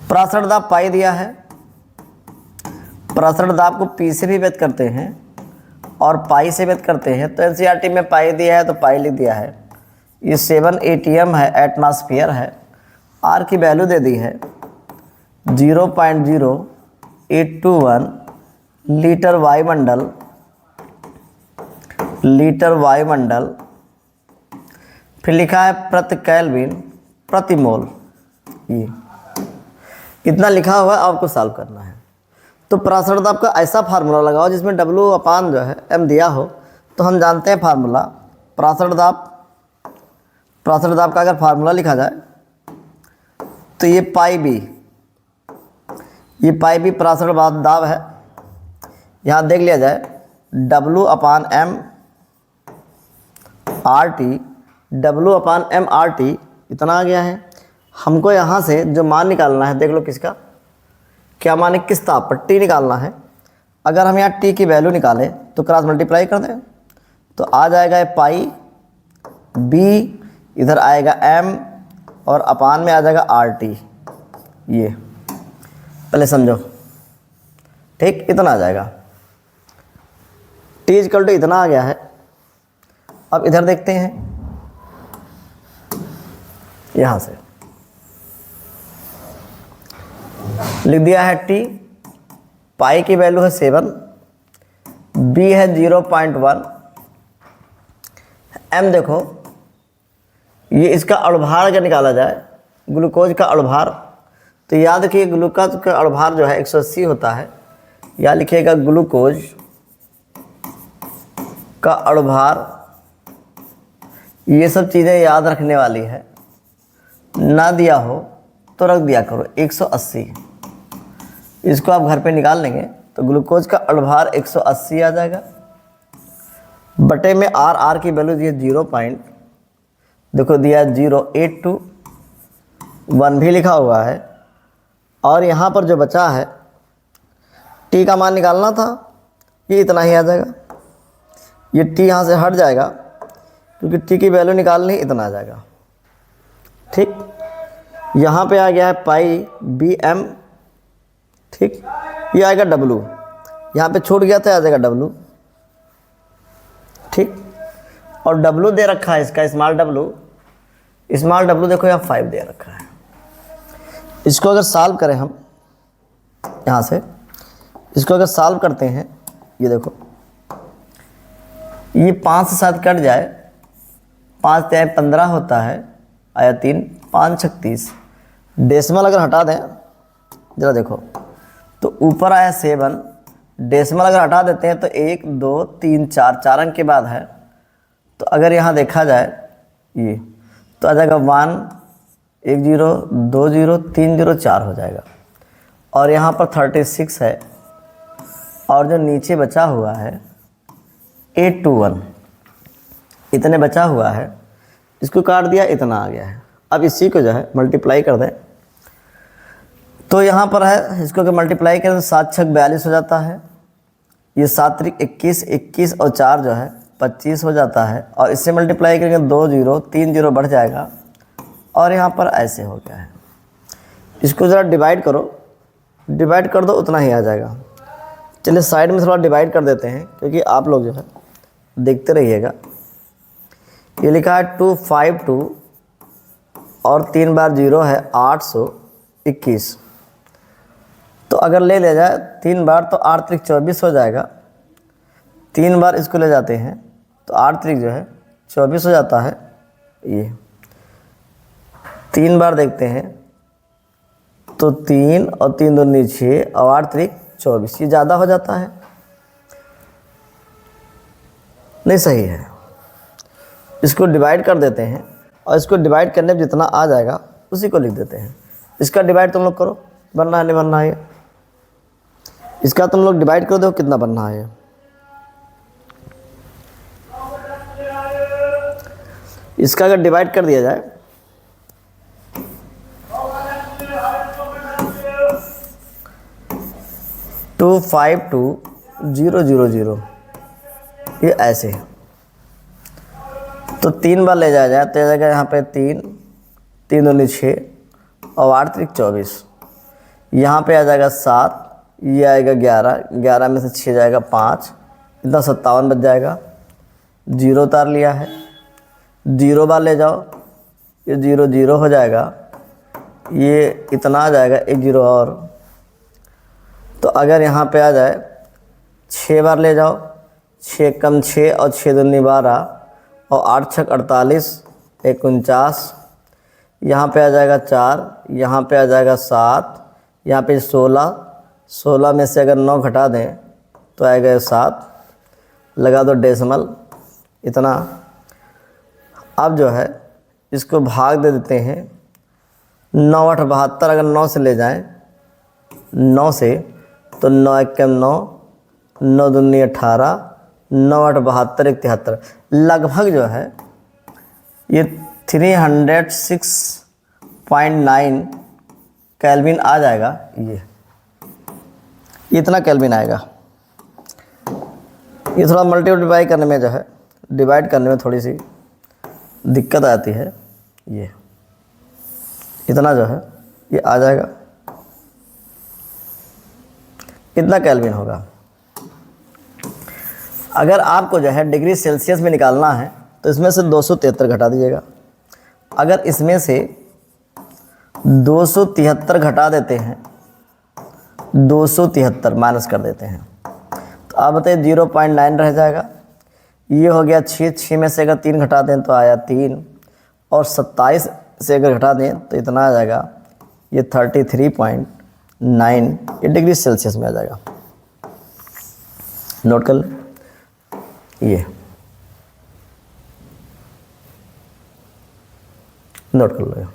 परासर दाब पाई दिया है, परासर दाब को P से भी व्यक्त करते हैं और पाई से व्यक्त करते हैं। तो NCERT में पाई दिया है तो पाई लिख दिया है। ये 7 atm है, एटमॉस्फेयर है। R की वैल्यू दे दी है 0.0821 लीटर वायुमंडल, लीटर वायुमंडल। फिर लिखा है प्रति केल्विन प्रति मोल, ये इतना लिखा हुआ है, आपको सॉल्व करना है। तो परासर दाब का ऐसा फार्मूला लगाओ जिसमें W अपान जो है M दिया हो। तो हम जानते हैं फार्मूला, परासर दाब का अगर फार्मूला लिखा जाए तो ये पाई B, ये पाई B परासर दाब है। यहाँ देख लिया जाए W/M RT, W/M RT इतना आ गया है। हमको यहाँ से जो मान निकालना है, देख लो किसका क्या मान है, किस ताप पर T निकालना है। अगर हम यहाँ T की वैल्यू निकालें तो क्रॉस मल्टीप्लाई कर दें तो आ जाएगा ये पाई B, इधर आएगा M और अपान में आ जाएगा RT। ये पहले समझो, ठीक, इतना आ जाएगा। T इक्वल टू इतना आ गया है। अब इधर देखते हैं, यहाँ से लिख दिया है T, पाई की वैल्यू है 7, B है 0.1, M देखो, ये इसका अणुभार अगर निकाला जाए, ग्लूकोज का अणुभार, तो याद रखिए ग्लूकोज का अणुभार जो है 180 होता है। या लिखिएगा ग्लूकोज का अणुभार, ये सब चीज़ें याद रखने वाली है, ना दिया हो तो रख दिया करो 180। इसको आप घर पे निकाल लेंगे तो ग्लूकोज का अणुभार 180 आ जाएगा। बटे में R की वैल्यू दी है 0 पॉइंट, देखो दिया है 0.821 भी लिखा हुआ है। और यहाँ पर जो बचा है T का मान निकालना था, ये इतना ही आ जाएगा। ये T यहाँ से हट जाएगा क्योंकि T की वैल्यू निकालनी, इतना आ जाएगा। ठीक, यहाँ पे आ गया है पाई BM, ठीक, ये आएगा W, यहाँ पे छूट गया था, आ जाएगा W, ठीक। और W दे रखा है इसका स्मॉल w, देखो यहाँ 5 दे रखा है। इसको अगर सॉल्व करें हम यहाँ से, इसको अगर सॉल्व करते हैं, ये देखो ये 5 से 7 कट जाए, 5 से 15 होता है, आया 3, 5 36। डेसिमल अगर हटा दें, जरा देखो तो ऊपर आया 7, डेसिमल अगर हटा देते हैं तो 1 2 3 4 अंक के बाद है। तो अगर यहाँ देखा जाए ये, तो आ जाएगा 1 1 0 2 0 3 0 4 हो जाएगा। और यहाँ पर 36 है, और जो नीचे बचा हुआ है 821, इतने बचा हुआ है, इसको काट दिया, इतना आ गया है। अब इसी को जो है मल्टीप्लाई कर दें तो यहाँ पर है, इसको अगर मल्टीप्लाई करें तो 7 6 42 हो जाता है। ये 7 त्रिक 21, 21 और 4 जो है 25 हो जाता है, और इससे मल्टीप्लाई करेंगे 2 जीरो 3 जीरो बढ़ जाएगा, और यहाँ पर ऐसे हो गया है। इसको ज़रा डिवाइड करो, डिवाइड कर दो उतना ही आ जाएगा। चलिए साइड में थोड़ा डिवाइड कर देते हैं, क्योंकि आप लोग जो है देखते रहिएगा। ये लिखा है 252 और 3 बार 0 है 821। तो अगर ले लिया जाए 3 बार तो 8 त्रिक 24 हो जाएगा। 3 बार इसको ले जाते हैं तो 8 त्रिक जो है 24 हो जाता है। ये 3 बार देखते हैं तो 3 और 3 दूनी 6 और 8 त्रिक 24, ये ज़्यादा हो जाता है, नहीं सही है। इसको डिवाइड कर देते हैं, और इसको डिवाइड करने में जितना आ जाएगा उसी को लिख देते हैं। इसका डिवाइड तुम लोग करो, बनना है नहीं बनना है। इसका तुम लोग डिवाइड कर दो, कितना बनना है। इसका अगर डिवाइड कर दिया जाए 252,000, ये ऐसे है। तो 3 बार ले जाया जाए तो जाएगा यहाँ पे 3 3 दूनी 6 और 8 त्रिक 24। यहाँ पे आ जाएगा 7, ये आएगा 11, 11 में से 6 जाएगा 5, इतना 57 बच जाएगा। 0 उतार लिया है, 0 बार ले जाओ, ये 0 0 हो जाएगा, ये इतना आ जाएगा, 1 0 और। तो अगर यहाँ पे आ जाए 6 बार ले जाओ, 6 कम 6 और 6 दूनी 12 और 8 छक 48, 1 49, यहाँ पे आ जाएगा 4, यहाँ पे आ जाएगा 7, यहाँ पे 16, 16 में से अगर 9 घटा दें तो आएगा 7, लगा दो डेसिमल, इतना। अब जो है इसको भाग दे देते हैं, 9 8 72, अगर 9 से ले जाएं 9 से तो 9 1 9, 9 दूनी 18, 9 8 72, 1 73, लगभग जो है ये 306.9 केल्विन आ जाएगा। ये इतना केल्विन आएगा। ये थोड़ा मल्टीप्लाई करने में जो है, डिवाइड करने में थोड़ी सी दिक्कत आती है। ये इतना जो है ये आ जाएगा, इतना केल्विन होगा। अगर आपको जो है डिग्री सेल्सियस में निकालना है तो इसमें से 273 घटा दीजिएगा। अगर इसमें से 273 घटा देते हैं, 273 माइनस कर देते हैं, तो आप बताइए 0.9 रह जाएगा। ये हो गया 6, 6 में से अगर 3 घटा दें तो आया 3, और 27 से अगर घटा दें तो इतना आ जाएगा, ये 33.9 ये डिग्री सेल्सियस में आ जाएगा। नोट कर लें, ये नोट कर लो।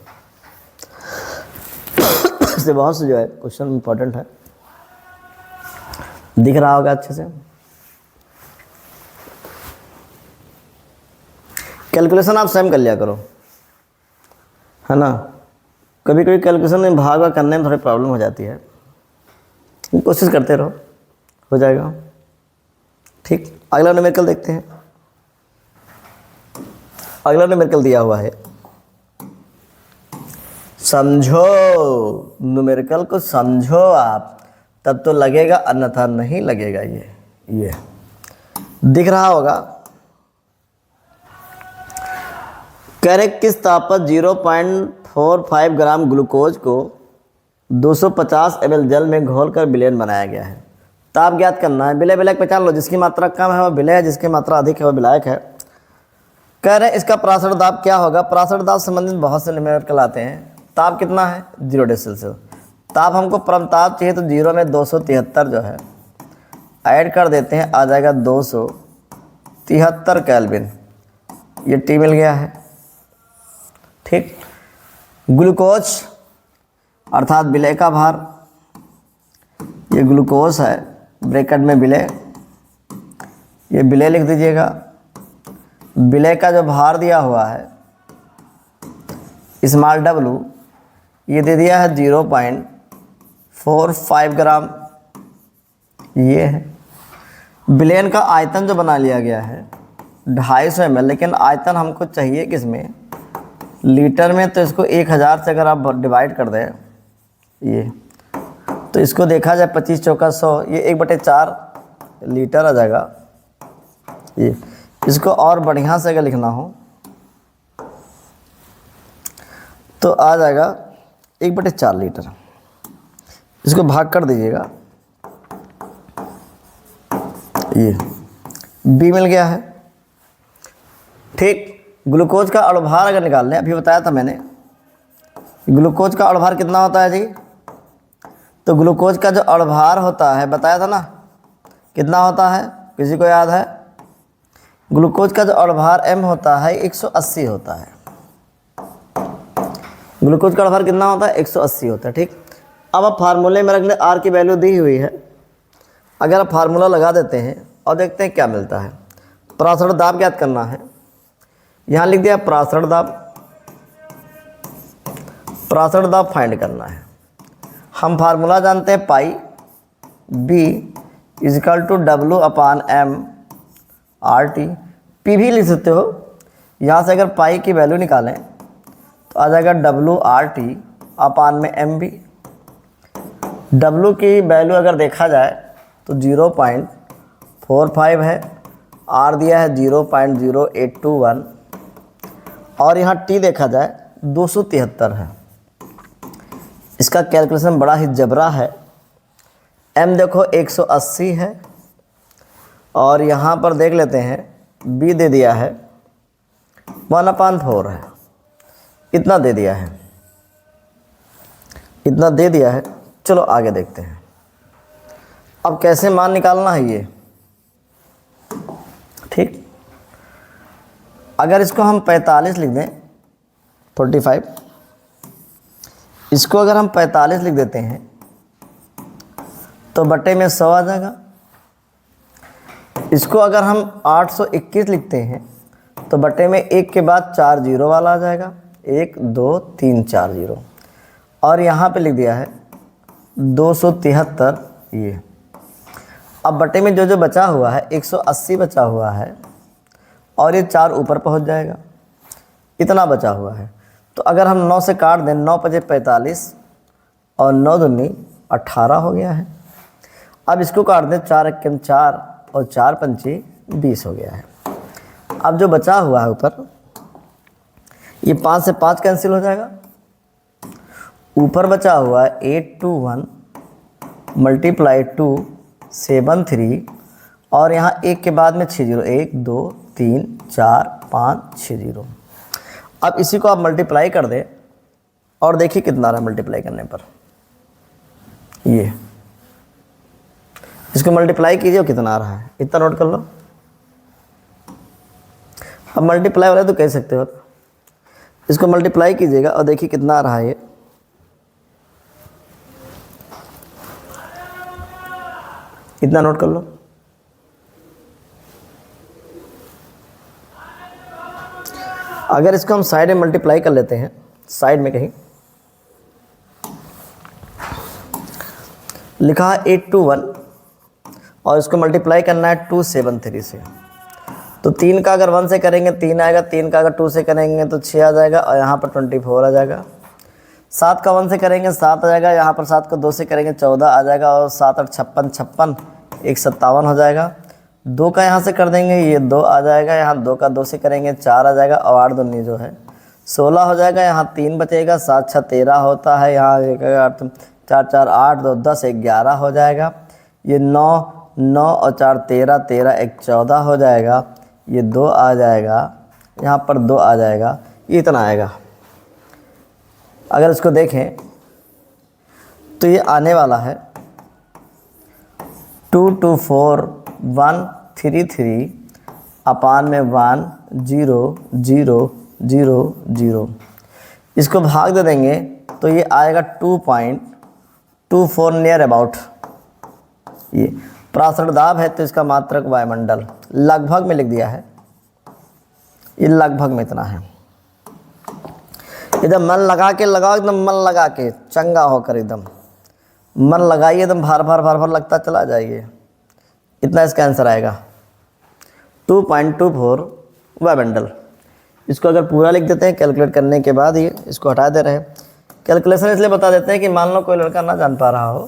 इससे बहुत से जो है क्वेश्चन इंपॉर्टेंट है, दिख रहा होगा अच्छे से। कैलकुलेशन आप स्वयं कर लिया करो, है ना। कभी कभी कैलकुलेशन में भाग करने में थोड़ी प्रॉब्लम हो जाती है, कोशिश करते रहो, हो जाएगा ठीक। अगला न्यूमेरिकल देखते हैं। अगला न्यूमेरिकल दिया हुआ है, समझो न्यूमेरिकल को, समझो आप, तब तो लगेगा, अन्यथा नहीं लगेगा। ये दिख रहा होगा। कह रहे किस ताप पर 0.45 ग्राम ग्लूकोज को 250 ml जल में घोलकर विलयन बनाया गया है। ताप ज्ञात करना है। विलय विलायक पहचान लो, जिसकी मात्रा कम है वह विलय है, जिसकी मात्रा अधिक है वह विलायक है। कह रहे हैं इसका पराशर दाब क्या होगा। पराशर दाब संबंधित बहुत से न्यूमेरिकल आते हैं। ताप कितना है 0 डिग्री सेल्सियस। ताप हमको परम ताप चाहिए तो 0 में 273 जो है ऐड कर देते हैं, आ जाएगा 273 केल्विन। ये टी मिल गया है ठीक। ग्लूकोज अर्थात विलय का भार, ये ग्लूकोज है, ब्रैकेट में विलय, ये विलय लिख दीजिएगा। विलय का जो भार दिया हुआ है स्मॉल w, ये दे दिया है 0.45 ग्राम, ये है। विलेन का आयतन जो बना लिया गया है 250 ml, लेकिन आयतन हमको चाहिए किस में, लीटर में। तो इसको 1000 से अगर आप डिवाइड कर दें ये, तो इसको देखा जाए 25 चौका 100, ये 1/4 लीटर आ जाएगा ये। इसको और बढ़िया से अगर लिखना हो तो आ जाएगा 1/4 लीटर। इसको भाग कर दीजिएगा, ये बी मिल गया है। ठीक, ग्लूकोज का अणुभार अगर निकाल लें, अभी बताया था मैंने ग्लूकोज का अणुभार कितना होता है जी। तो ग्लूकोज का जो अणुभार होता है बताया था ना, कितना होता है, किसी को याद है? ग्लूकोज का जो अणुभार m होता है 180 होता है। ग्लूकोज का अणुभार कितना होता है, 180 होता है। ठीक, अब आप फार्मूले में रख लें, r की वैल्यू दी हुई है, अगर आप फार्मूला लगा देते हैं और देखते हैं क्या मिलता है। प्रासरण दाब ज्ञात करना है, यहाँ लिख दिया प्रासरण दाब, प्रासरण दाब फाइंड करना है। हम फार्मूला जानते हैं pi B is equal to W/m RT। P भी लिख सकते हो, यहाँ से अगर पाई की वैल्यू निकालें तो आ जाएगा W/RT/MB। W की वैल्यू अगर देखा जाए तो 0.45 है, R दिया है 0.0821 और यहाँ T देखा जाए 273 है। इसका कैलकुलेशन बड़ा ही जबरा है। M देखो 180 है और यहाँ पर देख लेते हैं B दे दिया है 1/4 है, इतना दे दिया है, इतना दे दिया है। चलो आगे देखते हैं अब कैसे मान निकालना है ये। ठीक, अगर इसको हम 45 लिख दें, 45, इसको अगर हम 45 लिख देते हैं तो बटे में 100 आ जाएगा। इसको अगर हम 821 लिखते हैं तो बटे में 1 के बाद 4 जीरो वाला आ जाएगा, 1 2 3 4 जीरो, और यहाँ पे लिख दिया है 273 ये। अब बटे में जो जो बचा हुआ है 180 बचा हुआ है और ये 4 ऊपर पहुँच जाएगा, इतना बचा हुआ है। तो अगर हम 9 से काट दें, 9 × 45 और 9 दूनी 18 हो गया है। अब इसको काट दें, 4 × 4 और 4 × 20 हो गया है। अब जो बचा हुआ है ऊपर, ये 5 से 5 कैंसिल हो जाएगा। ऊपर बचा हुआ है 821 × 2 73 और यहाँ 1 के बाद में 6 जीरो, 1 2 3 4 5 6 जीरो। अब इसी को आप मल्टीप्लाई कर दें और देखिए कितना रहा मल्टीप्लाई करने पर, ये इसको मल्टीप्लाई कीजिए और कितना आ रहा है, इतना नोट कर लो। अब मल्टीप्लाई वाला तो कह सकते हो, इसको मल्टीप्लाई कीजिएगा और देखिए कितना आ रहा है ये। इतना नोट कर लो। अगर इसको हम साइड में मल्टीप्लाई कर लेते हैं, साइड में कहीं लिखा है 821 और इसको मल्टीप्लाई करना है 273 से। तो 3 का अगर 1 से करेंगे 3 आएगा, 3 का अगर 2 से करेंगे तो 6 आ जाएगा और यहाँ पर 24 आ जाएगा। 7 का 1 से करेंगे 7 आ जाएगा, यहाँ पर 7 को 2 से करेंगे 14 आ जाएगा और 7 8 56 56, 1 57 हो जाएगा। 2 का यहाँ से कर देंगे, ये 2 आ जाएगा, यहाँ 2 का 2 से करेंगे 4 आ जाएगा और 8 दूनी जो है 16 हो जाएगा। यहाँ 3 बचेगा, 7 6 13 होता है, यहाँ 4 4 8 2 10 11 हो जाएगा। ये 9 9 और 4 13 13 1 14 हो जाएगा। ये 2 आ जाएगा, यहाँ पर 2 आ जाएगा, ये इतना आएगा। अगर इसको देखें तो ये आने वाला है 224,133 अपान में 1,0,0,0,0। इसको भाग दे देंगे तो ये आएगा 2.24 नियर अबाउट। ये प्रासरण दाब है तो इसका मात्रक वायुमंडल, लगभग में लिख दिया है, ये लगभग में इतना है। एकदम मन लगा के लगाओ, एकदम मन लगा के चंगा होकर एकदम मन लगाइए, एकदम भार भार भार भार लगता चला जाइए। इतना इसका आंसर आएगा 2.24 वह बंडल। इसको अगर पूरा लिख देते हैं कैलकुलेट करने के बाद ही, इसको हटा दे रहे हैं। कैलकुलेशन इसलिए बता देते हैं कि मान लो कोई लड़का ना जान पा रहा हो,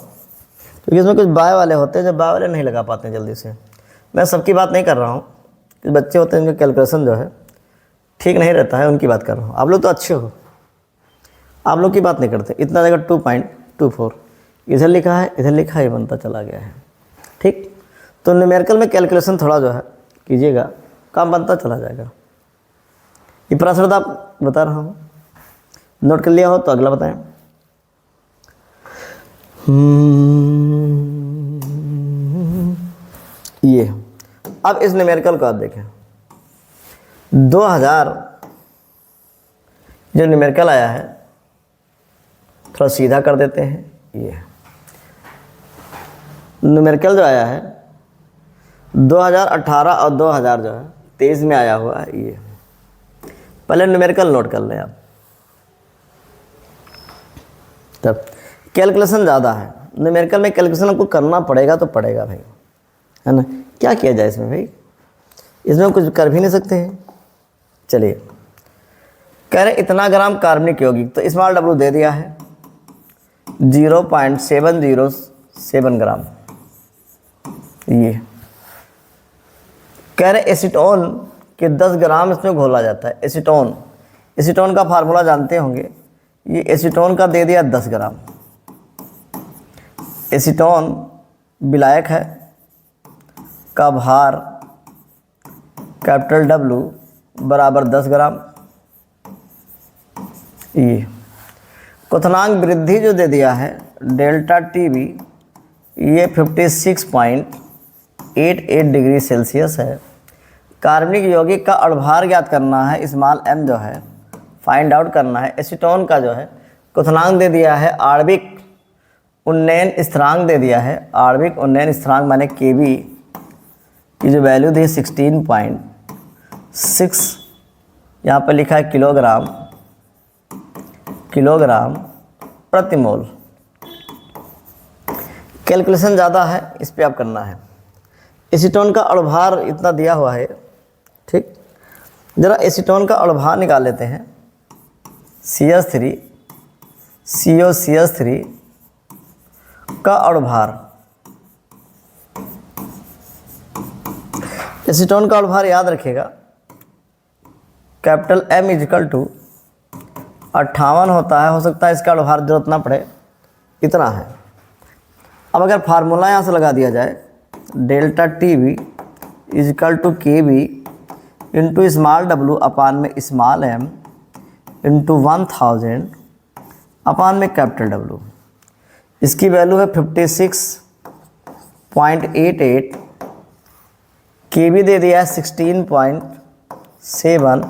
क्योंकि इसमें कुछ बाय वाले होते हैं, जो बाय वाले नहीं लगा पाते हैं जल्दी से। मैं सबकी बात नहीं कर रहा हूँ, कुछ बच्चे होते हैं जिनका कैलकुलेशन जो है ठीक नहीं रहता है, उनकी बात कर रहा हूँ। आप लोग तो अच्छे हो, आप लोग की बात नहीं करते। इतना जगह 2.24 इधर लिखा है, इधर लिखा है, बनता चला गया है। ठीक, तो न्यूमेरिकल में कैलकुलेशन थोड़ा जो है कीजिएगा, काम बनता चला जाएगा। ये प्रश्न आप बता रहा हूँ, नोट कर लिया हो तो अगला बताएं। ये अब इस न्यूमेरिकल को आप देखें, 2000 जो न्यूमेरिकल आया है, थोड़ा सीधा कर देते हैं। ये न्यूमेरिकल जो आया है 2018 और 2000 जो है 23 में आया हुआ है। ये पहले न्यूमेरिकल नोट कर लें आप, तब कैलकुलेशन ज़्यादा है। न्यूमेरिकल में कैलकुलेशन आपको करना पड़ेगा तो पड़ेगा भाई, है ना। क्या किया जाए इसमें भाई, इसमें कुछ कर भी नहीं सकते हैं। चलिए, कह रहे इतना ग्राम कार्बनिक यौगिक, तो स्मॉल डब्ल्यू दे दिया है 0.707 ग्राम। ये कह रहे एसीटोन के 10 ग्राम इसमें घोला जाता है। एसीटोन, एसीटोन का फार्मूला जानते होंगे। ये एसीटोन का दे दिया 10 ग्राम। एसीटोन विलायक है, का भार कैपिटल W बराबर 10 ग्राम। ये क्वथनांक वृद्धि जो दे दिया है डेल्टा TB, ये 56.88 डिग्री सेल्सियस है। कार्बनिक यौगिक का अणुभार ज्ञात करना है, स्मॉल m जो है फाइंड आउट करना है। एसीटोन का जो है क्वथनांक दे दिया है, आणविक उन्नयन स्थिरांक दे दिया है। आणविक उन्नयन स्थिरांक माने KB की जो वैल्यू दी 16.6, यहाँ पर लिखा है किलोग्राम प्रति मोल। कैलकुलेशन ज़्यादा है, इस पे आप करना है। एसीटोन का अणुभार इतना दिया हुआ है। ठीक, जरा एसीटोन का अणुभार निकाल लेते हैं। CH3 COCH3 का अणुभार, एसीटोन का अणुभार याद रखिएगा, कैपिटल M इजिकल टू 58 होता है। हो सकता है इसका अणुभार जरूरत ना पड़े, इतना है। अब अगर फार्मूला यहाँ से लगा दिया जाए, delta TB equal to KB into small W upon में स्मॉल m इंटू 1000 अपान में कैपिटल W। इसकी वैल्यू है 56.88, KB दे दिया है 16.7,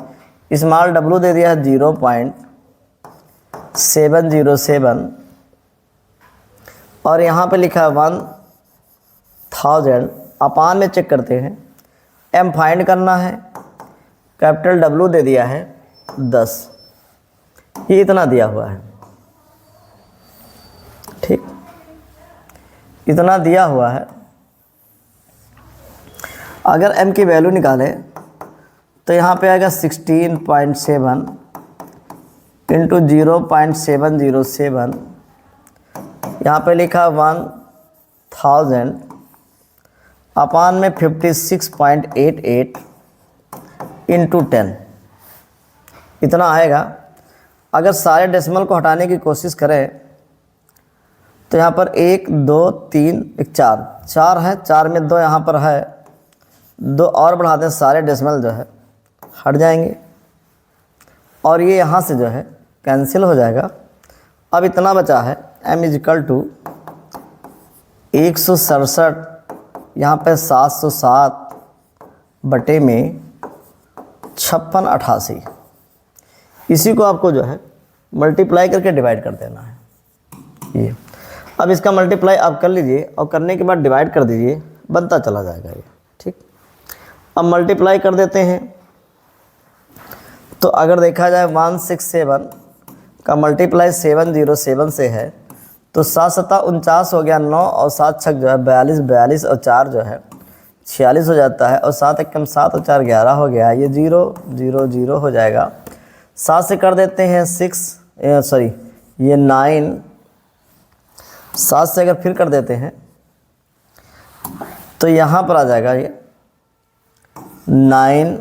स्मॉल W दे दिया है 0.707 और यहाँ पे लिखा है 1000 अपान में चेक करते हैं। m फाइंड करना है, कैपिटल W दे दिया है 10, ये इतना दिया हुआ है। ठीक, इतना दिया हुआ है। अगर m की वैल्यू निकालें तो यहाँ पे आएगा 16.7 इंटू 0.707, यहाँ पे लिखा 1000 अपान में 56.88 इंटू 10, इतना आएगा। अगर सारे डेसिमल को हटाने की कोशिश करें तो यहाँ पर 1 2 3 1 4 है, 4 में 2 यहाँ पर है, 2 और बढ़ा दें, सारे डेसिमल जो है हट जाएंगे और ये यहाँ से जो है कैंसिल हो जाएगा। अब इतना बचा है m इजिकल टू 167, यहाँ पे 707 बटे में 5688, इसी को आपको जो है मल्टीप्लाई करके डिवाइड कर देना है। ये अब इसका मल्टीप्लाई आप कर लीजिए और करने के बाद डिवाइड कर दीजिए, बनता चला जाएगा ये। ठीक, अब मल्टीप्लाई कर देते हैं तो अगर देखा जाए 167 का मल्टीप्लाई 707 से है तो 7 7 49 हो गया, 9 और 7 6 जो है 42, 42 और 4 जो है 46 हो जाता है, और 7 एकम 7 और 4 11 हो गया। ये 0 0 0 हो जाएगा। 7 से कर देते हैं 6 सॉरी ये 9, 7 से अगर फिर कर देते हैं तो यहाँ पर आ जाएगा ये 9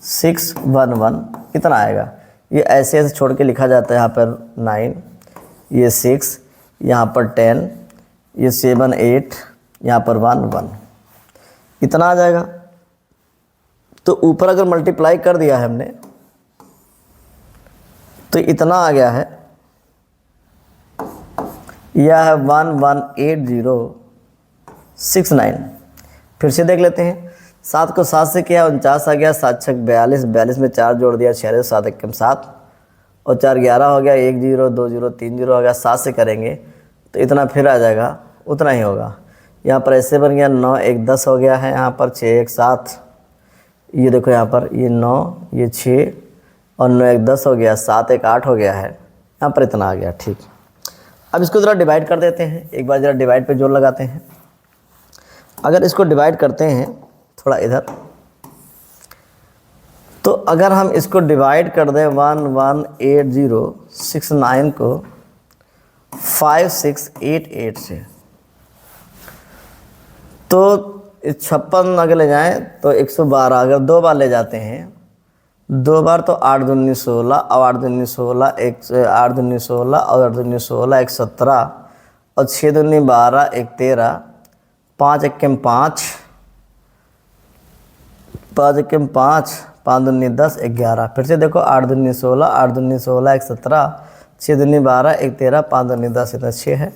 6 1 1 कितना आएगा। ये ऐसे ऐसे छोड़ के लिखा जाता है, यहाँ पर 9, ये 6, यहाँ पर 10, ये 7 8, यहाँ पर 1 1 इतना आ जाएगा। तो ऊपर अगर मल्टीप्लाई कर दिया है हमने तो इतना आ गया है। यह है 118069। फिर से देख लेते हैं। 7 को 7 से किया 49 आ गया, 7 6 42, 42 में 4 जोड़ दिया 46, 7 एकम 7 और 4 11 हो गया, 1 0 2 0 3 0 हो गया। 7 से करेंगे तो इतना फिर आ जाएगा, उतना ही होगा। यहाँ पर ऐसे बन गया 9 1 10 हो गया है, यहाँ पर 6 1 7, ये देखो यहाँ पर ये 9 ये 6 और 9 1 10 हो गया, 7 1 8 हो गया है, यहाँ पर इतना आ गया। ठीक, अब इसको ज़रा डिवाइड कर देते हैं। एक बार ज़रा डिवाइड पे जोर लगाते हैं। अगर इसको डिवाइड करते हैं थोड़ा इधर, तो अगर हम इसको डिवाइड कर दें 118069 को 5688 से, तो 56 अगर ले जाएं तो 112, अगर 2 बार ले जाते हैं 2 बार तो 8 दूनी 16 और 8 दूनी 16 8 दूनी 16 और 8 दूनी 16 1 17 और 6 दूनी 12 1 13 5 एकम 5 5 एकम 5 5 दूनी 10 11। फिर से देखो 8 दूनी 16 8 दूनी 16 1 17 6 दूनी 12 1 13 5 दूनी 10 इतना 6 है।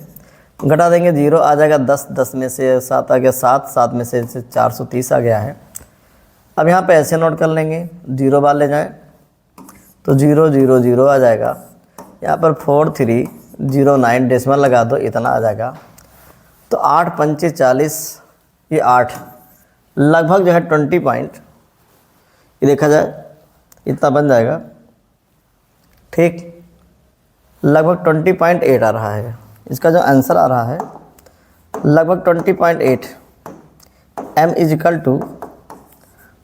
घटा देंगे 0 आ जाएगा 10, 10 में से 7 आ गया 7, 7 में से 430 आ गया है। अब यहाँ पे ऐसे नोट कर लेंगे, 0 बार ले जाएं तो 0 0 0 आ जाएगा। यहाँ पर 4309 डेसिमल लगा दो, इतना आ जाएगा। तो 8 पंचे 40, ये 8 लगभग जो है 20 पॉइंट, ये देखा जाए इतना बन जाएगा। ठीक, लगभग 20.8 आ रहा है। इसका जो आंसर आ रहा है लगभग 20.8, m इज इक्वल टू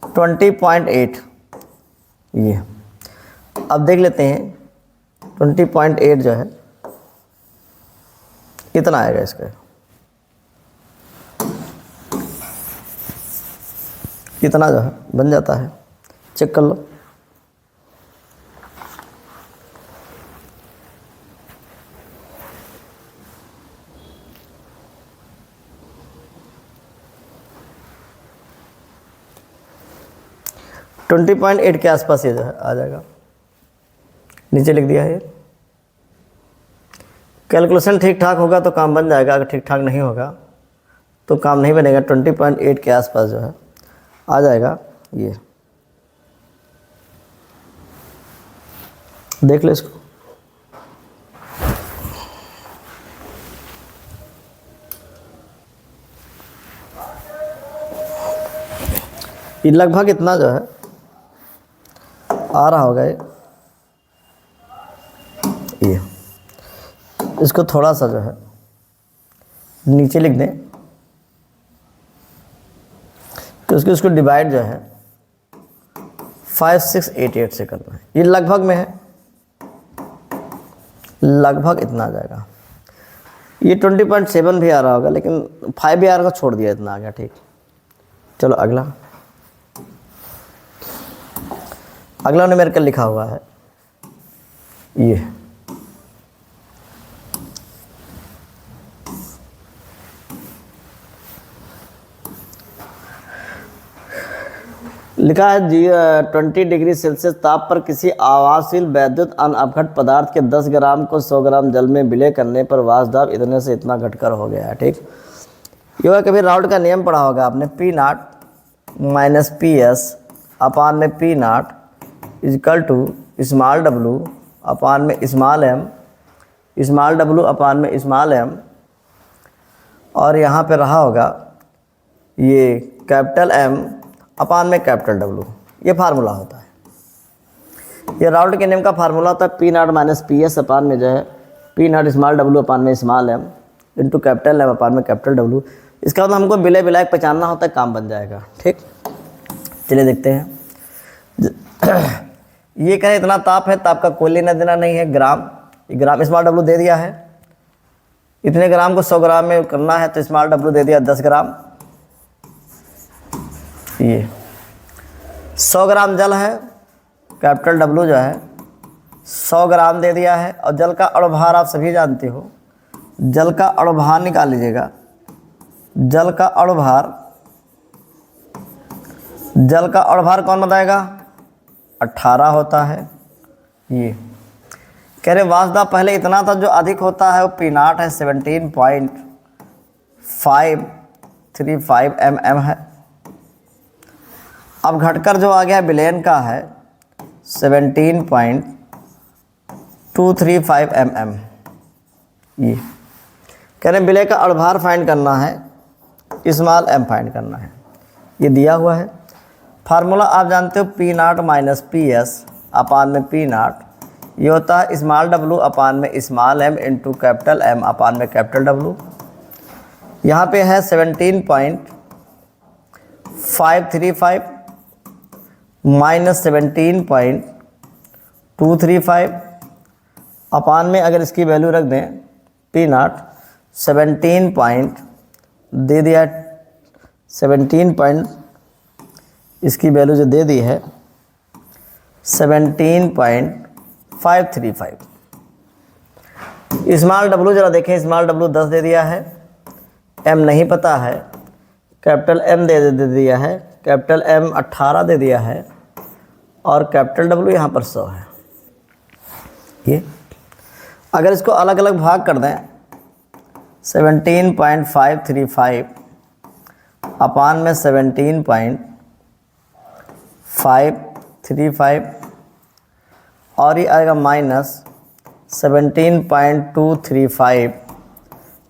20.8। ये अब देख लेते हैं 20.8 जो है कितना आएगा इसका, कितना जो है बन जाता है, चेक कर लो। ट्वेंटी 20.8 के आसपास ये जो है आ जाएगा। नीचे लिख दिया है। कैलकुलेशन ठीक ठाक होगा तो काम बन जाएगा, अगर ठीक ठाक नहीं होगा तो काम नहीं बनेगा। 20.8 के आसपास जो है आ जाएगा। ये देख लो इसको। ये लगभग इतना जो है आ रहा होगा। ये इसको थोड़ा सा जो है नीचे लिख दें, तो उसको डिवाइड जो है 5688 से करना है। ये लगभग में है, लगभग इतना आ जाएगा। ये 20.7 भी आ रहा होगा, लेकिन 5 भी आ रहा, छोड़ दिया, इतना आ गया। ठीक, चलो अगला। अगला न्यूमेरिकल लिखा हुआ है ये, लिखा है 20 डिग्री सेल्सियस ताप पर किसी आवासशील वैद्युत अनअपघट पदार्थ के 10 ग्राम को 100 ग्राम जल में विलय करने पर वाष्प दाब इतने से इतना घटकर हो गया है। ठीक, ये कभी राउल्ट का नियम पढ़ा होगा आपने, P0 माइनस PS अपान में P0 equal to small w upon में small m, small w upon में स्मॉल m, और यहाँ पे रहा होगा ये कैपिटल M अपान में कैपिटल W। ये फार्मूला होता है, ये राउल्ट के नियम का फार्मूला होता है। P0 माइनस PS अपान में जो है P0 स्मॉल w अपान में small m into capital M अपान में कैपिटल W। इसका मतलब हमको बिले विलायक पहचानना होता है, काम बन जाएगा। ठीक, चलिए देखते हैं। ये कहे इतना ताप है, ताप का कोई लेना देना नहीं है, ग्राम, ग्राम स्मॉल w दे दिया है। इतने ग्राम को 100 ग्राम में करना है तो स्मॉल w दे दिया 10 ग्राम। ये 100 ग्राम जल है, कैपिटल W जो है 100 ग्राम दे दिया है। और जल का अणुभार आप सभी जानते हो, जल का अणुभार निकाल लीजिएगा। जल का अणुभार, जल का अणुभार कौन बताएगा? 18 होता है। ये कह रहे वाष्प पहले इतना था, जो अधिक होता है वो P0 है, 17.535 mm है। अब घटकर जो आ गया विलयन का है 17.235 mm। ये कह रहे विलय का अणुभार फाइंड करना है, स्मॉल m फाइंड करना है। ये दिया हुआ है। फार्मूला आप जानते हो P0 माइनस PS अपान में P0, ये होता है स्मॉल w अपान में small m into capital M अपान में कैपिटल W। यहाँ पे है 17.535 माइनस 17.235 अपान में अगर इसकी वैल्यू रख दें P0 17 दे दिया, 17 इसकी वैल्यू जो दे दी है 17.535। स्मॉल w जरा देखें, स्मॉल w 10 दे दिया है, m नहीं पता है, कैपिटल M दे दिया है, कैपिटल M 18 दे दिया है और कैपिटल W यहाँ पर 100 है। ये अगर इसको अलग अलग भाग कर दें 17.535 अपान में 17.535 और ये आएगा माइनस 17.235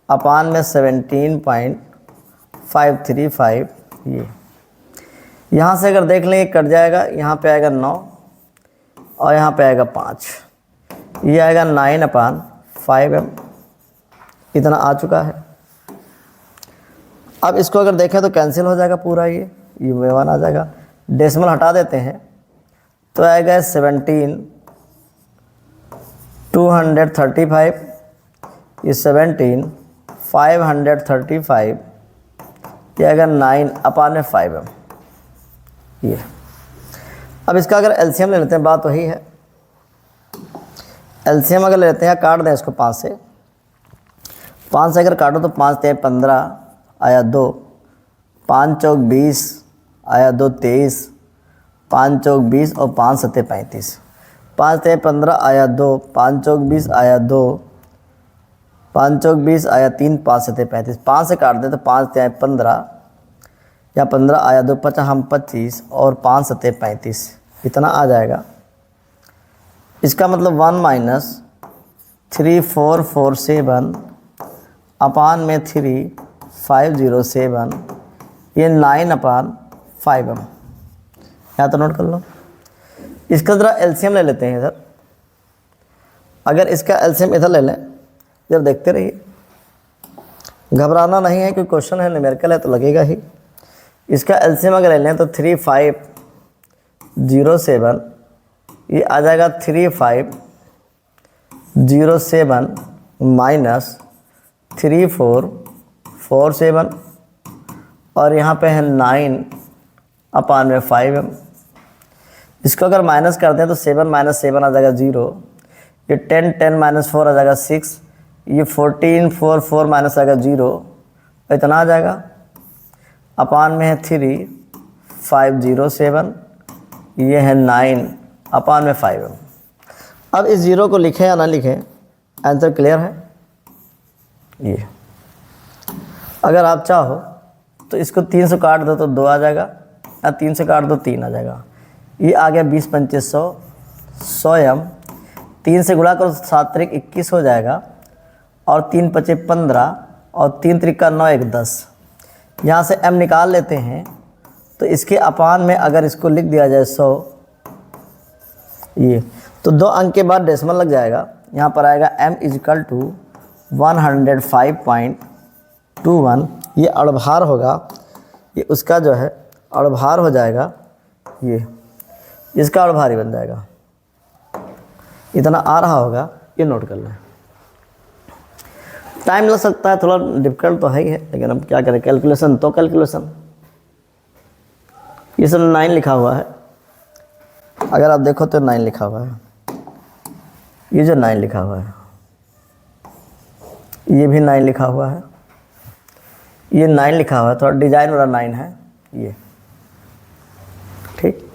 अपान में 17.535। ये यहाँ से अगर देख लें ये कट जाएगा, यहाँ पे आएगा 9 और यहाँ पे आएगा 5, ये आएगा 9/5m, इतना आ चुका है। अब इसको अगर देखें तो कैंसिल हो जाएगा पूरा, ये 1 आ जाएगा, डेसिमल हटा देते हैं तो आएगा 17,235, ये 17,535, ये आएगा 9/5m। ये अब इसका अगर एलसीएम ले लेते हैं, बात वही है। एलसीएम अगर लेते हैं, काट दें इसको 5 से, 5 से अगर काटो तो 5 × 15 आया 2, 5 × 20 आया 2 23, 5 × 20 और 5 × 7 35, 5 × 15 आया 2, 5 × 20 आया 2, 5 × 20 आया 3, 5 × 7 35, 5 से काट दें तो 5 × 15 या 15 आया 2 5 हम 25 और 5 × 7 35, इतना आ जाएगा। इसका मतलब 1 - 3447 अपान में 3507, ये 9/5m। यहाँ तो नोट कर लो। इसका ज़रा एलसीएम ले लेते हैं इधर। अगर इसका एलसीएम इधर ले लें, इधर देखते रहिए, घबराना नहीं है, क्योंकि क्वेश्चन है, न्यूमेरिकल है तो लगेगा ही। इसका एलसीएम अगर ले लें तो 3507, ये आ जाएगा 3507 माइनस 3447 और यहाँ पे है 9/5m। इसको अगर माइनस करते हैं तो 7 - 7 आ जाएगा 0, ये 10 10 - 4 आ जाएगा 6, ये 14 4 4 माइनस आएगा 0, इतना आ जाएगा। अपान में है 3507, ये है 9/5m। अब इस 0 को लिखें या ना लिखें, आंसर क्लियर है। ये अगर आप चाहो तो इसको 3 से काट दो तो 2 आ जाएगा, या 3 से काट दो 3 आ जाएगा। ये आ गया 20 × 25 100, 100m। 3 से गुणा करो 7 × 3 21 हो जाएगा, और 3 × 5 15 और 3 × 3 9 1 10। यहाँ से m निकाल लेते हैं तो इसके अपान में अगर इसको लिख दिया जाए 100, ये तो 2 अंक के बाद डेसिमल लग जाएगा। यहाँ पर आएगा m = 105.21 ये अड़भार होगा, ये उसका जो है अड़भार हो जाएगा, ये इसका अड़भार ही बन जाएगा, इतना आ रहा होगा, ये नोट कर लें। टाइम लग सकता है, थोड़ा डिफिकल्ट तो है ही है, लेकिन अब क्या करें, कैलकुलेशन तो कैलकुलेशन। ये सब 9 लिखा हुआ है, अगर आप देखो तो 9 लिखा हुआ है, ये जो 9 लिखा हुआ है, ये भी 9 लिखा हुआ है, ये 9 लिखा हुआ है, थोड़ा डिजाइन वाला 9 है ये, ठीक।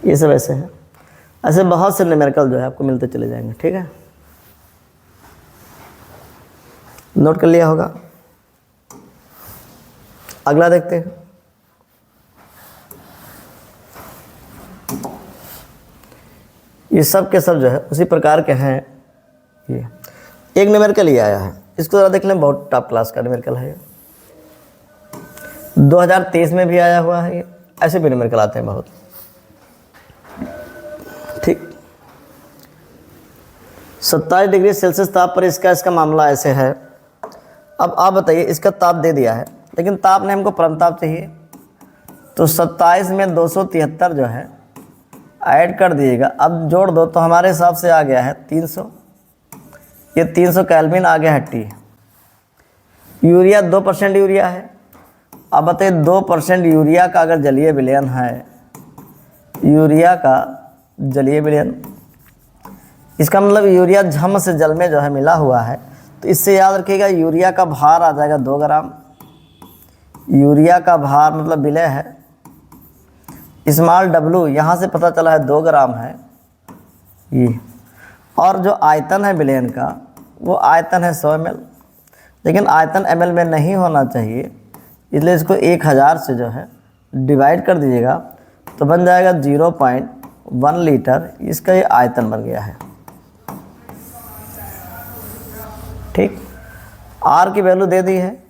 ये सब ऐसे हैं, ऐसे बहुत से न्यूमेरिकल जो है आपको मिलते चले जाएंगे, ठीक है। नोट कर लिया होगा। अगला देखते हैं। ये सब के सब जो है उसी प्रकार के हैं। ये एक न्यूमेरिकल ही आया है, इसको ज़रा देख लें, बहुत टॉप क्लास का न्यूमेरिकल है ये। 2023 में भी आया हुआ है ये, ऐसे भी न्यूमेरिकल आते हैं बहुत, ठीक। 27 डिग्री सेल्सियस ताप पर इसका मामला ऐसे है। अब आप बताइए, इसका ताप दे दिया है, लेकिन ताप ने हमको परम ताप चाहिए, तो 27 में 273 जो है ऐड कर दिएगा। अब जोड़ दो तो हमारे हिसाब से आ गया है 300, ये 300 केल्विन आ गया है टी। यूरिया 2% यूरिया है। अब बताइए 2% यूरिया का अगर जलीय विलयन है, यूरिया का जलीय विलयन, इसका मतलब यूरिया झम से जल में जो है मिला हुआ है, तो इससे याद रखिएगा यूरिया का भार आ जाएगा 2 ग्राम। यूरिया का भार मतलब विलय है, स्मॉल डब्लू यहाँ से पता चला है 2 ग्राम है ये, और जो आयतन है विलयन का वो आयतन है 100 ml, लेकिन आयतन ml में नहीं होना चाहिए, इसलिए इसको 1000 से जो है डिवाइड कर दीजिएगा, तो बन जाएगा 0.1 लीटर, इसका ये आयतन बन गया है, ठीक। R की वैल्यू दे दी है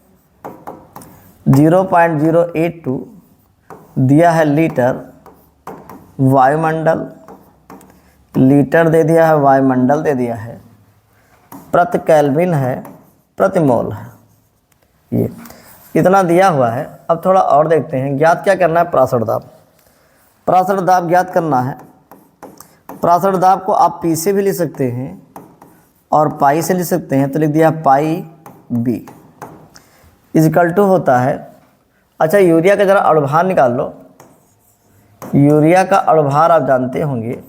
0.082 दिया है लीटर, वायुमंडल लीटर दे दिया है, वायुमंडल दे दिया है, प्रति केल्विन है, प्रति मोल है, ये इतना दिया हुआ है। अब थोड़ा और देखते हैं, ज्ञात क्या करना है, प्रासरण दाब। प्रासरण दाब ज्ञात करना है। प्रासरण दाब को आप पी से भी लिख सकते हैं और पाई से लिख सकते हैं, तो लिख दिया पाई बी इजिकल टू होता है। अच्छा, यूरिया का ज़रा अणुभार निकाल लो। यूरिया का अणुभार आप जानते होंगे,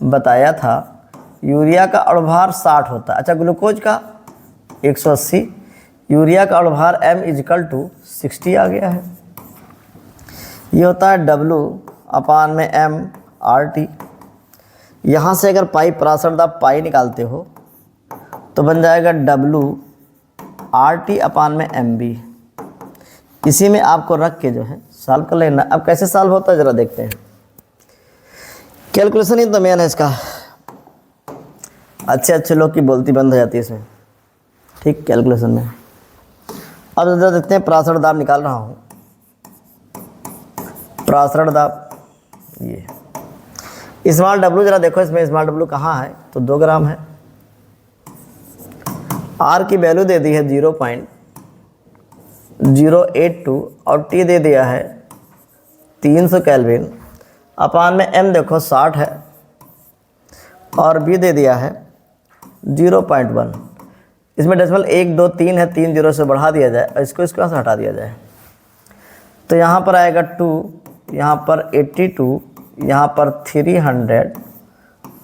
बताया था, यूरिया का अणुभार 60 होता है। अच्छा, ग्लूकोज का 180, यूरिया का अणुभार m इजिकल टू 60 आ गया है। ये होता है W अपान में m RT। यहाँ से अगर पाई प्रासरण दाब पाई निकालते हो तो बन जाएगा W RT अपान में MB। इसी में आपको रख के जो है सॉल्व कर लेना। अब कैसे सॉल्व होता है ज़रा देखते हैं। कैलकुलेशन ही तो मेन है इसका। अच्छे लोग की बोलती बंद हो जाती है इसमें, ठीक, कैलकुलेशन में। अब ज़रा देखते हैं, प्रासरण दाब निकाल रहा हूँ। प्रासरण दाब ये स्मॉल W, ज़रा देखो इसमें स्मॉल W कहाँ है, तो 2 ग्राम है। R की वैल्यू दे दी है 0.082 और T दे दिया है 300 केल्विन अपान में M देखो 60 है और B दे दिया है 0.1। इसमें डेसिमल 1 2 3 है, 3 0 से बढ़ा दिया जाए और इसको इसके पास हटा दिया जाए, तो यहाँ पर आएगा 2, यहाँ पर 82, यहाँ पर 300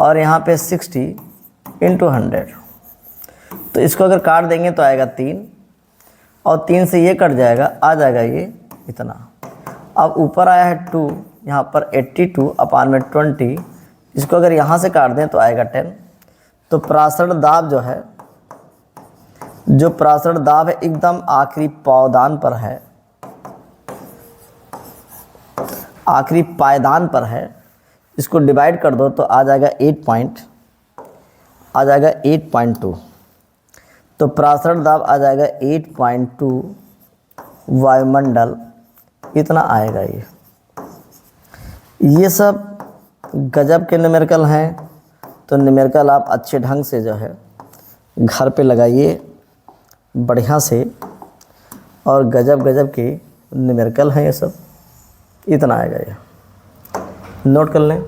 और यहाँ पे 60 इंटू 100। तो इसको अगर काट देंगे तो आएगा 3 और 3 से ये कट जाएगा, आ जाएगा ये इतना। अब ऊपर आया है 2, यहाँ पर 82 अपान में 20, इसको अगर यहाँ से काट दें तो आएगा 10। तो प्रासरण दाब जो है, जो प्रासरण दाब है एकदम आखिरी पावदान पर है, आखिरी पायदान पर है। इसको डिवाइड कर दो तो आ जाएगा 8.2। तो प्रासरण दाब आ जाएगा 8.2 वायुमंडल, इतना आएगा। ये सब गजब के न्यूमेरिकल हैं। तो न्यूमेरिकल आप अच्छे ढंग से जो है घर पे लगाइए बढ़िया से, और गजब गजब की न्यूमेरिकल है ये सब, इतना आएगा ये, नोट कर लें।